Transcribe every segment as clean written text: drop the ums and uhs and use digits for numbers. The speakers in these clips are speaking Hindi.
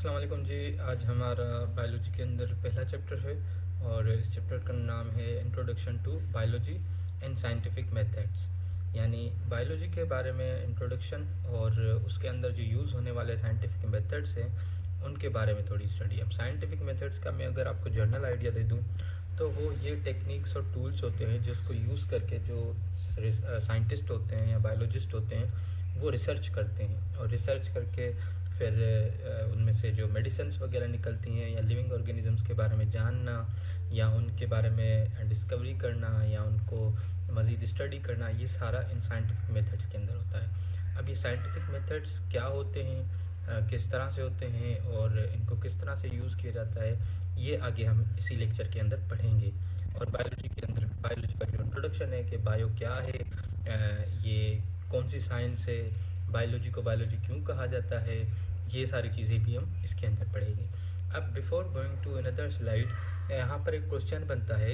अस्सलाम वालेकुम जी। आज हमारा बायोलॉजी के अंदर पहला चैप्टर है और इस चैप्टर का नाम है introduction to biology and scientific methods, यानी बायोलॉजी के बारे में इंट्रोडक्शन और उसके अंदर जो यूज़ होने वाले साइंटिफिक मेथड्स हैं उनके बारे में थोड़ी स्टडी। अब साइंटिफिक मेथड्स का मैं अगर आपको जर्नल आइडिया दे दूँ तो वो ये टेक्निक्स और टूल्स होते हैं जिसको यूज़ करके जो साइंटिस्ट होते हैं या बायोलॉजिस्ट होते हैं वो रिसर्च करते हैं और रिसर्च करके फिर उनमें से जो मेडिसिन्स वगैरह निकलती हैं या लिविंग ऑर्गेनिजम्स के बारे में जानना या उनके बारे में डिस्कवरी करना या उनको मज़ीद स्टडी करना, ये सारा इन साइंटिफिक मेथड्स के अंदर होता है। अब ये साइंटिफिक मेथड्स क्या होते हैं, किस तरह से होते हैं और इनको किस तरह से यूज़ किया जाता है, ये आगे हम इसी लेक्चर के अंदर पढ़ेंगे। और बायोलॉजी के अंदर बायोलॉजी का जो इंट्रोडक्शन है कि बायो क्या है, ये कौन सी साइंस है, बायोलॉजी को बायोलॉजी क्यों कहा जाता है, ये सारी चीज़ें भी हम इसके अंदर पढ़ेंगे। अब before going to another slide, यहाँ पर एक क्वेश्चन बनता है,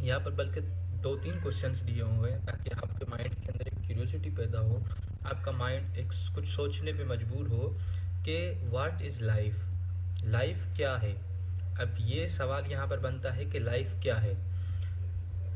यहाँ पर बल्कि 2-3 क्वेश्चंस दिए हुए हैं ताकि आपके माइंड के अंदर एक क्यूरियोसिटी पैदा हो, आपका माइंड एक कुछ सोचने पे मजबूर हो कि व्हाट इज़ लाइफ, लाइफ क्या है। अब ये सवाल यहाँ पर बनता है कि लाइफ क्या है।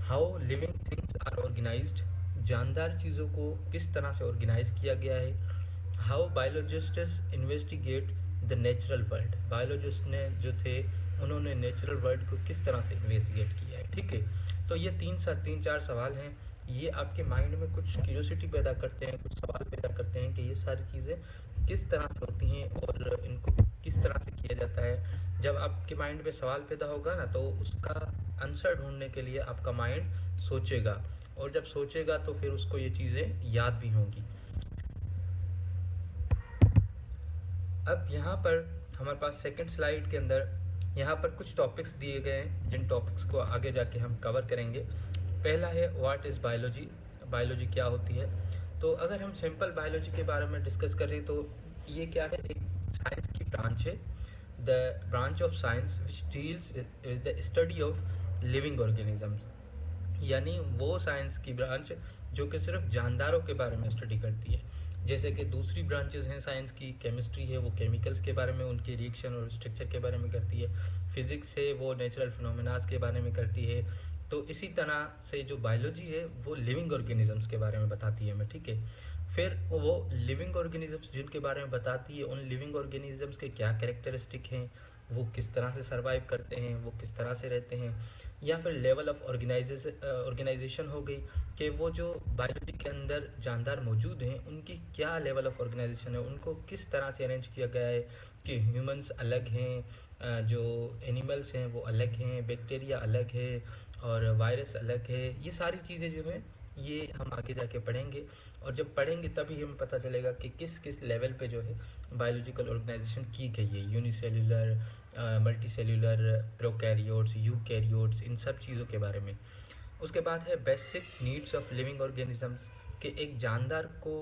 How living things are organised, जानदार चीज़ों को किस तरह से ऑर्गेनाइज किया गया है। How biologists investigate the natural world, biologist ने जो थे उन्होंने नेचुरल वर्ल्ड को किस तरह से इन्वेस्टिगेट किया है। ठीक है, तो ये 3-4 सवाल हैं, ये आपके माइंड में कुछ क्यूरियोसिटी पैदा करते हैं, कुछ सवाल पैदा करते हैं कि ये सारी चीज़ें किस तरह से होती हैं और इनको किस तरह से किया जाता है। जब आपके माइंड में सवाल पैदा होगा ना तो उसका आंसर ढूंढने के लिए आपका माइंड सोचेगा और जब सोचेगा तो फिर उसको ये चीज़ें याद भी होंगी। अब यहाँ पर हमारे पास सेकंड स्लाइड के अंदर यहाँ पर कुछ टॉपिक्स दिए गए हैं जिन टॉपिक्स को आगे जाके हम कवर करेंगे। पहला है व्हाट इज़ बायोलॉजी, बायोलॉजी क्या होती है। तो अगर हम सिंपल बायोलॉजी के बारे में डिस्कस करें तो ये क्या है, एक साइंस की ब्रांच है, the branch of science which deals with the study of living organisms, यानी वो साइंस की ब्रांच जो कि सिर्फ जानदारों के बारे में स्टडी करती है। जैसे कि दूसरी ब्रांचेस हैं साइंस की, केमिस्ट्री है वो केमिकल्स के बारे में, उनके रिएक्शन और स्ट्रक्चर के बारे में करती है। फिजिक्स है वो नेचुरल फिनोमेनास के बारे में करती है। तो इसी तरह से जो बायोलॉजी है वो लिविंग ऑर्गेनिजम्स के बारे में बताती है हमें। ठीक है, फिर वो लिविंग ऑर्गेनिजम्स जिनके बारे में बताती है उन लिविंग ऑर्गेनिजम्स के क्या कैरेक्टरिस्टिक हैं, वो किस तरह से सर्वाइव करते हैं, वो किस तरह से रहते हैं। या फिर लेवल ऑफ ऑर्गेनाइजेशन हो गई कि वो जो बायोलॉजी के अंदर जानदार मौजूद हैं उनकी क्या लेवल ऑफ ऑर्गेनाइजेशन है, उनको किस तरह से अरेंज किया गया है कि ह्यूमंस अलग हैं, जो एनिमल्स हैं वो अलग हैं, बैक्टीरिया अलग है और वायरस अलग है। ये सारी चीज़ें जो हैं ये हम आगे जाके पढ़ेंगे और जब पढ़ेंगे तभी हमें पता चलेगा कि किस किस लेवल पे जो है बायोलॉजिकल ऑर्गेनाइजेशन की गई है, यूनिसेल्युलर, मल्टीसेल्युलर, प्रोकैरियोट्स, यूकैरियोट्स, इन सब चीज़ों के बारे में। उसके बाद है basic needs of living organisms, कि एक जानदार को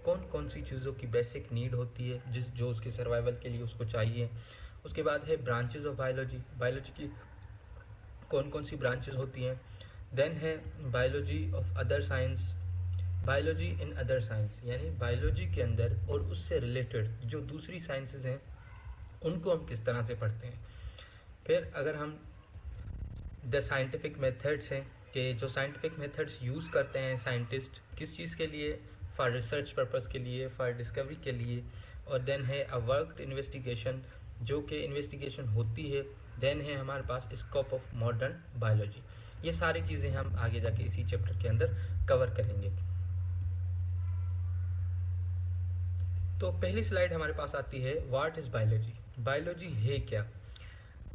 कौन कौन सी चीज़ों की बेसिक नीड होती है जो उसके सर्वाइवल के लिए उसको चाहिए। उसके बाद है ब्रांचेज ऑफ बायोलॉजी, बायोलॉजी की कौन कौन सी ब्रांचेज होती हैं। देन है biology of other science, biology in other science, यानी बायोलॉजी के अंदर और उससे रिलेटेड जो दूसरी साइंसेज हैं उनको हम किस तरह से पढ़ते हैं। फिर अगर हम द साइंटिफिक मेथड्स हैं कि जो साइंटिफिक मेथड्स यूज़ करते हैं साइंटिस्ट किस चीज़ के लिए, फॉर रिसर्च पर्पस के लिए, फॉर डिस्कवरी के लिए। और देन है अ वर्कड इन्वेस्टिगेशन, जो कि इन्वेस्टिगेशन होती है। देन है हमारे पास स्कोप ऑफ मॉडर्न बायोलॉजी। ये सारी चीज़ें हम आगे जाके इसी चैप्टर के अंदर कवर करेंगे। तो पहली स्लाइड हमारे पास आती है व्हाट इज़ बायोलॉजी, बायोलॉजी है क्या।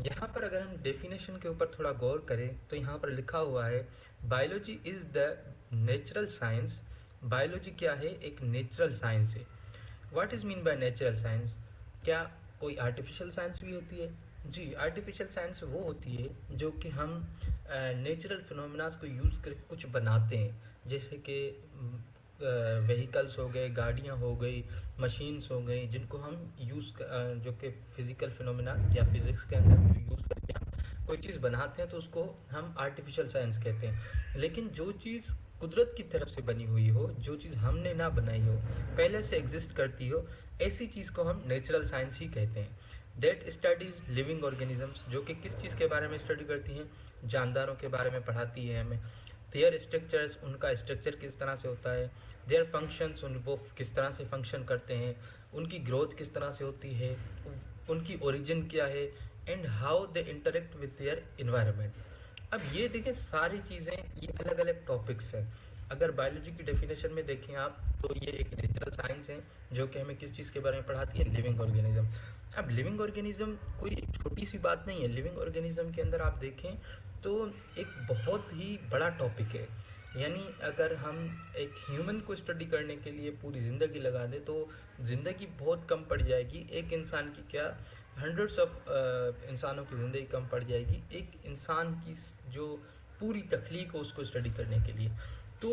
यहाँ पर अगर हम डेफिनेशन के ऊपर थोड़ा गौर करें तो यहाँ पर लिखा हुआ है biology is the natural science, biology क्या है, एक नेचुरल साइंस है। What is mean by natural science, क्या कोई आर्टिफिशियल साइंस भी होती है? जी, आर्टिफिशियल साइंस वो होती है जो कि हम नेचुरल फिनोमेनास को यूज़ करके कुछ बनाते हैं, जैसे कि व्हीकल्स हो गए, गाड़ियाँ हो गई, मशीन्स हो गई, जिनको हम जो कि फिज़िकल फिनोमेना या फिज़िक्स के अंदर यूज़ करके हम कोई चीज़ बनाते हैं तो उसको हम आर्टिफिशियल साइंस कहते हैं। लेकिन जो चीज़ कुदरत की तरफ से बनी हुई हो, जो चीज़ हमने ना बनाई हो, पहले से एग्जिस्ट करती हो, ऐसी चीज़ को हम नेचुरल साइंस ही कहते हैं। डेट स्टडीज लिविंग ऑर्गेनिजम्स, जो कि किस चीज़ के बारे में स्टडी करती हैं, जानदारों के बारे में पढ़ाती है हमें। देयर स्ट्रक्चर्स, उनका स्ट्रक्चर किस तरह से होता है। देयर फंक्शंस, वो किस तरह से फंक्शन करते हैं, उनकी ग्रोथ किस तरह से होती है, उनकी ओरिजिन क्या है, and how they interact with their environment. अब ये देखिए सारी चीज़ें ये अलग अलग टॉपिक्स हैं। अगर बायोलॉजी की डेफिनेशन में देखें आप, तो ये एक नेचुरल साइंस है जो कि हमें किस चीज़ के बारे में पढ़ाती है, लिविंग ऑर्गेनिज्म। अब लिविंग ऑर्गेनिज्म कोई छोटी सी बात नहीं है। लिविंग ऑर्गेनिज्म के अंदर आप देखें तो एक बहुत ही बड़ा टॉपिक है। यानी अगर हम एक ह्यूमन को स्टडी करने के लिए पूरी ज़िंदगी लगा दें तो ज़िंदगी बहुत कम पड़ जाएगी। एक इंसान की क्या, हंड्रेड्स ऑफ इंसानों की ज़िंदगी कम पड़ जाएगी एक इंसान की जो पूरी तख्लीक हो उसको स्टडी करने के लिए। तो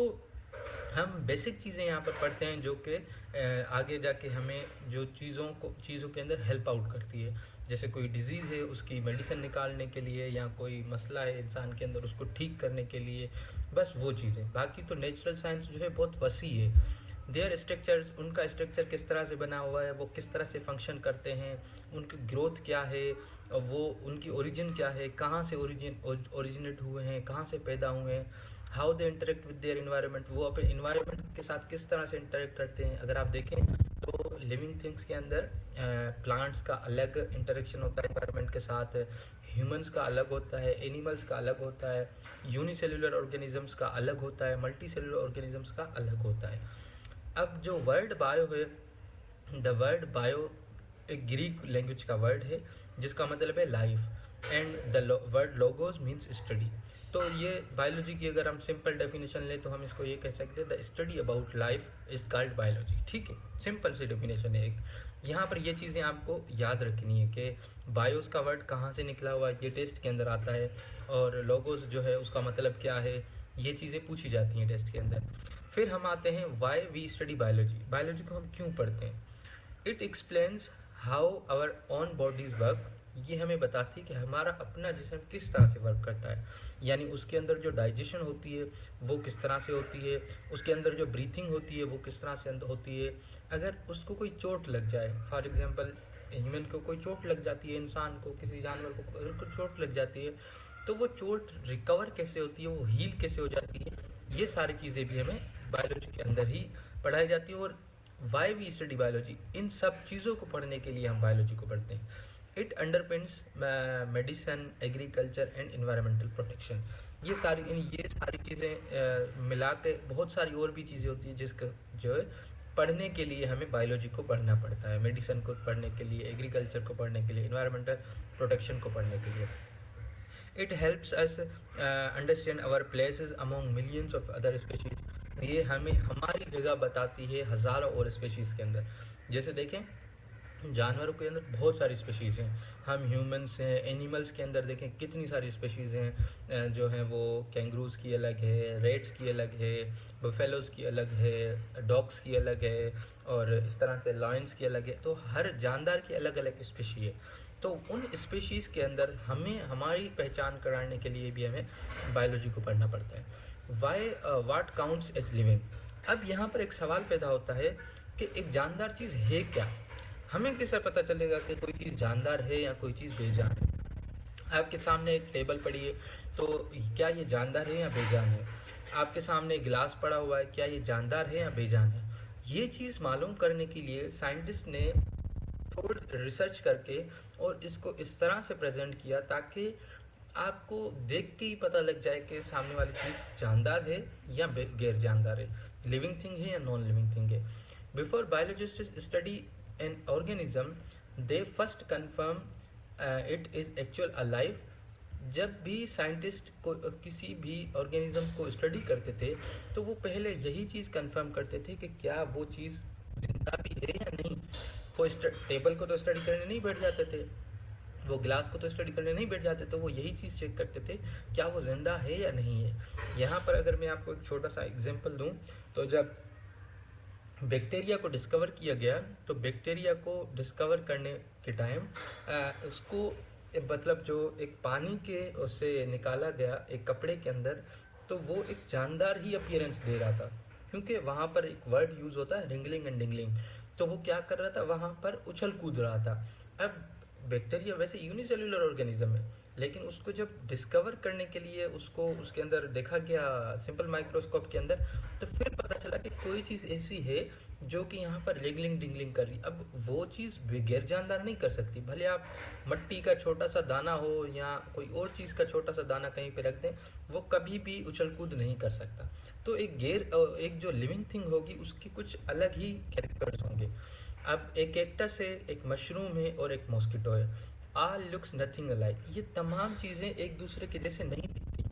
हम बेसिक चीज़ें यहाँ पर पढ़ते हैं जो कि आगे जाके हमें जो चीज़ों के अंदर हेल्प आउट करती है। जैसे कोई डिजीज़ है उसकी मेडिसिन निकालने के लिए, या कोई मसला है इंसान के अंदर उसको ठीक करने के लिए, बस वो चीज़ें। बाकी तो नेचुरल साइंस जो है बहुत वसी है। देयर स्ट्रक्चर्स, उनका स्ट्रक्चर किस तरह से बना हुआ है, वो किस तरह से फंक्शन करते हैं, उनकी ग्रोथ क्या है, वो उनकी ओरिजिन क्या है, कहाँ से ओरिजिनेट हुए हैं, कहाँ से पैदा हुए हैं, how they interact with their environment, वो अपने इन्वायरमेंट के साथ किस तरह से इंटरेक्ट करते हैं। अगर आप देखें तो लिविंग थिंग्स के अंदर प्लांट्स का अलग इंटरेक्शन होता है इन्वायरमेंट के साथ, ह्यूमंस का अलग होता है, एनिमल्स का अलग होता है, यूनिसेलुलर ऑर्गेनिजम्स का अलग होता है, मल्टी सेलुलर ऑर्गेनिजम्स का अलग होता है। अब जो वर्ड बायो है, द वर्ड बायो एक ग्रीक लैंग्वेज का वर्ड है जिसका मतलब है life, and the word logos means study. तो ये बायोलॉजी की अगर हम सिंपल डेफिनेशन लें तो हम इसको ये कह सकते हैं, the study about life is called biology. ठीक है, सिंपल सी डेफिनेशन है एक। यहाँ पर ये चीज़ें आपको याद रखनी है कि बायोस का वर्ड कहाँ से निकला हुआ है, ये टेस्ट के अंदर आता है, और लोगोस जो है उसका मतलब क्या है, ये चीज़ें पूछी जाती हैं टेस्ट के अंदर। फिर हम आते हैं why we study biology. Biology को हम क्यों पढ़ते हैं। It explains how our own bodies work. ये हमें बताती है कि हमारा अपना जिस्म किस तरह से वर्क करता है, यानी उसके अंदर जो डाइजेशन होती है वो किस तरह से होती है, उसके अंदर जो ब्रीथिंग होती है वो किस तरह से होती है। अगर उसको कोई चोट लग जाए, फॉर एग्जांपल ह्यूमन को कोई चोट लग जाती है, इंसान को, किसी जानवर को अगर कोई चोट लग जाती है तो वो चोट रिकवर कैसे होती है, वो हील कैसे हो जाती है, ये सारी चीज़ें भी हमें बायोलॉजी के अंदर ही पढ़ाई जाती है। और वाई वी स्टडी बायोलॉजी, इन सब चीज़ों को पढ़ने के लिए हम बायोलॉजी को पढ़ते हैं। It underpins medicine, agriculture and environmental protection. ये सारी चीज़ें मिला के बहुत सारी और भी चीज़ें होती है जिसका जो है पढ़ने के लिए हमें बायोलॉजी को पढ़ना पड़ता है। मेडिसिन को पढ़ने के लिए, एग्रीकल्चर को पढ़ने के लिए, एनवायरमेंटल प्रोटेक्शन को पढ़ने के लिए। It helps us understand our places among millions of other species. ये हमें हमारी जगह बताती है हज़ारों और स्पीशीज़ के अंदर। जैसे देखें जानवरों के अंदर बहुत सारी स्पीशीज़ हैं, हम ह्यूमंस हैं, एनिमल्स के अंदर देखें कितनी सारी स्पीशीज़ हैं जो हैं वो कैंगरूज की अलग है, रेट्स की अलग है, बफेलोज़ की अलग है, डॉग्स की अलग है, और इस तरह से लायंस की अलग है। तो हर जानदार की अलग अलग स्पीशी है। तो उन स्पीशीज़ के अंदर हमें हमारी पहचान कराने के लिए भी हमें बायोलॉजी को पढ़ना पड़ता है। Why what counts as living. अब यहाँ पर एक सवाल पैदा होता है कि एक जानदार चीज़ है क्या। हमें कैसे पता चलेगा कि कोई चीज़ जानदार है या कोई चीज़ बेजान है। आपके सामने एक टेबल पड़ी है, तो क्या ये जानदार है या बेजान है। आपके सामने एक गिलास पड़ा हुआ है, क्या ये जानदार है या बेजान है। ये चीज़ मालूम करने के लिए साइंटिस्ट ने थोड़ी रिसर्च करके और इसको इस तरह से प्रेजेंट किया ताकि आपको देख के ही पता लग जाए कि सामने वाली चीज़ जानदार है या गैर जानदार है, लिविंग थिंग है या नॉन लिविंग थिंग है। Before biologist study an organism they first confirm it is actual alive. जब भी साइंटिस्ट को किसी भी ऑर्गेनिज्म को स्टडी करते थे तो वो पहले यही चीज़ कंफर्म करते थे कि क्या वो चीज़ जिंदा भी है या नहीं। वो टेबल को तो स्टडी करने नहीं बैठ जाते थे, वो गिलास को तो स्टडी करने नहीं बैठ जाते, तो वो यही चीज़ चेक करते थे क्या वो जिंदा है या नहीं है। यहाँ पर अगर मैं आपको एक छोटा सा एग्जांपल दूँ तो जब बैक्टीरिया को डिस्कवर किया गया तो बैक्टीरिया को डिस्कवर करने के टाइम उसको मतलब जो एक पानी के उससे निकाला गया एक कपड़े के अंदर, तो वो एक जानदार ही अपीयरेंस दे रहा था, क्योंकि वहाँ पर एक वर्ड यूज़ होता है रिंगलिंग एंड डिंगलिंग। तो वो क्या कर रहा था, वहाँ पर उछल कूद रहा था। अब बैक्टीरिया वैसे यूनिसेल्युलर ऑर्गेनिज्म है, लेकिन उसको जब डिस्कवर करने के लिए उसको उसके अंदर देखा गया सिंपल माइक्रोस्कोप के अंदर, तो फिर पता चला कि कोई चीज़ ऐसी है जो कि यहाँ पर रिंगलिंग डिंगलिंग कर रही। अब वो चीज़ बगैर जानदार नहीं कर सकती, भले आप मट्टी का छोटा सा दाना हो या कोई और चीज़ का छोटा सा दाना कहीं पे रख दें, वो कभी भी उछल कूद नहीं कर सकता। तो एक जो लिविंग थिंग होगी उसकी कुछ अलग ही कैरेक्टर्स होंगे। अब एक कैक्टस है, एक मशरूम है और एक मॉस्किटो है। ऑल लुक्स नथिंग अलाइक, ये तमाम चीज़ें एक दूसरे के जैसे नहीं दिखती,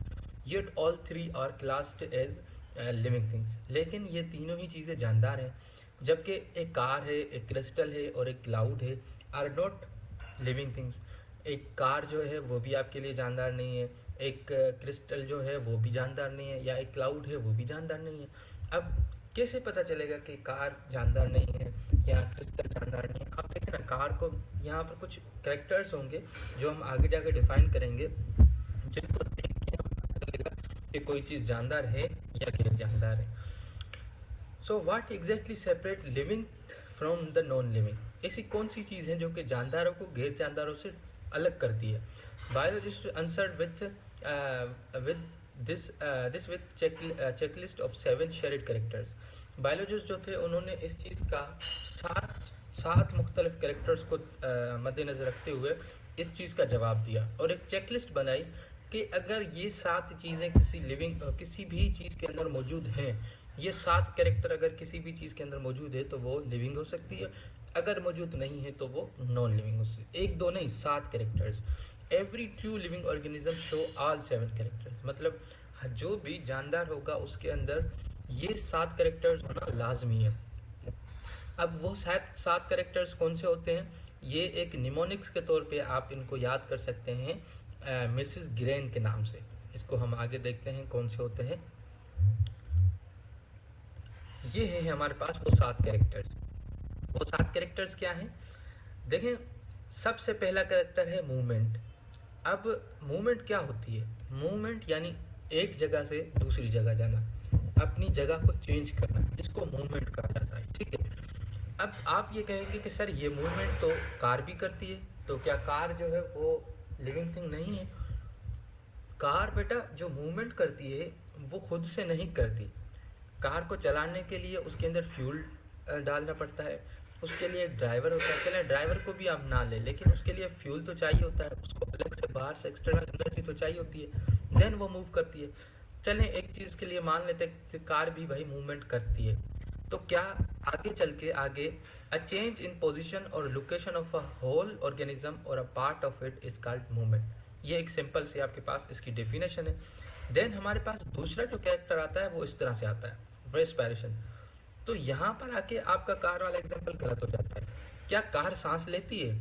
yet all three are classed as living things, लेकिन ये तीनों ही चीज़ें जानदार हैं। जबकि एक कार है, एक क्रिस्टल है और एक क्लाउड है, आर नॉट लिविंग थिंग्स। एक कार जो है वो भी आपके लिए जानदार नहीं है, एक क्रिस्टल जो है वो भी जानदार नहीं है, या एक क्लाउड है वो भी जानदार नहीं है। अब कैसे पता चलेगा कि कार जानदार नहीं है या क्रिस्टल जानदार नहीं है? आप देखें ना, कार को यहाँ पर कुछ कैरेक्टर्स होंगे जो हम आगे जाकर डिफाइन करेंगे, जिनको देख के हमें पता चलेगा कि कोई चीज़ जानदार है या गैर जानदार है। So what exactly separate living from the non living? ऐसी कौन सी चीज़ है जो कि जानदारों को गैर जानदारों से अलग करती है? Biologist answered with this with checklist of 7 shared characters. Biologist जो थे उन्होंने इस चीज़ का सात मुख्तलिफ कैरेक्टर्स को मद्देनज़र रखते हुए इस चीज़ का जवाब दिया और एक चेकलिस्ट बनाई कि अगर ये 7 चीज़ें किसी भी चीज़ के अंदर मौजूद हैं, ये 7 कैरेक्टर अगर किसी भी चीज़ के अंदर मौजूद है तो वो लिविंग हो सकती है, अगर मौजूद नहीं है तो वो नॉन लिविंग हो सकती है। 1 2 नहीं, 7 characters. Every true living organism show all 7 characters, मतलब जो भी जानदार होगा उसके अंदर ये 7 कैरेक्टर्स होना लाजमी है। अब वो 7 कैरेक्टर्स कौन से होते हैं? ये एक निमोनिक्स के तौर पे आप इनको याद कर सकते हैं मिसेस ग्रेन के नाम से। इसको हम आगे देखते हैं कौन से होते हैं। ये है हमारे पास वो 7 कैरेक्टर्स। वो 7 कैरेक्टर्स क्या हैं? देखें, सबसे पहला कैरेक्टर है मूवमेंट। अब मूवमेंट क्या होती है? मूवमेंट यानी एक जगह से दूसरी जगह जाना, अपनी जगह को चेंज करना, इसको मूवमेंट कहा जाता है। ठीक है, अब आप ये कहेंगे कि सर ये मूवमेंट तो कार भी करती है, तो क्या कार जो है वो लिविंग थिंग नहीं है? कार बेटा जो मूवमेंट करती है वो खुद से नहीं करती। कार को चलाने के लिए उसके अंदर फ्यूल डालना पड़ता है, उसके लिए एक ड्राइवर होता है। चलें ड्राइवर को भी आप ना लें, लेकिन उसके लिए फ्यूल तो चाहिए होता है, उसको अलग से बाहर से एक्सटर्नल एनर्जी तो चाहिए होती है, देन वो मूव करती है। चलें एक चीज़ के लिए मान लेते हैं कि कार भी भाई मूवमेंट करती है, तो क्या आगे चल के अ चेंज इन पोजीशन और location of a whole organism और a part of it is called movement. ये एक सिंपल से आपके पास इसकी डेफिनेशन है। देन हमारे पास दूसरा जो कैरेक्टर आता है वो इस तरह से आता है, रेस्पिरेशन। तो यहाँ पर आके आपका कार वाला एग्जाम्पल गलत हो जाता है। क्या कार सांस लेती है?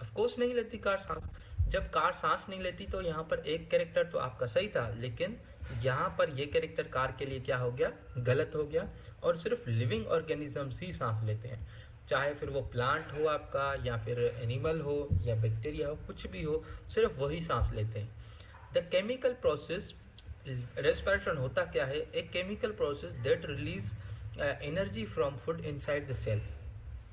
ऑफ कोर्स नहीं लेती कार सांस। जब कार सांस नहीं लेती तो यहाँ पर एक कैरेक्टर तो आपका सही था, लेकिन यहाँ पर ये कैरेक्टर कार के लिए क्या हो गया? गलत हो गया। और सिर्फ लिविंग ऑर्गेनिजम्स ही सांस लेते हैं, चाहे फिर वो प्लांट हो आपका या फिर एनिमल हो या बैक्टीरिया हो, कुछ भी हो, सिर्फ वही सांस लेते हैं। द केमिकल प्रोसेस रेस्पिरेशन होता क्या है? एक chemical process that release energy from food inside the cell.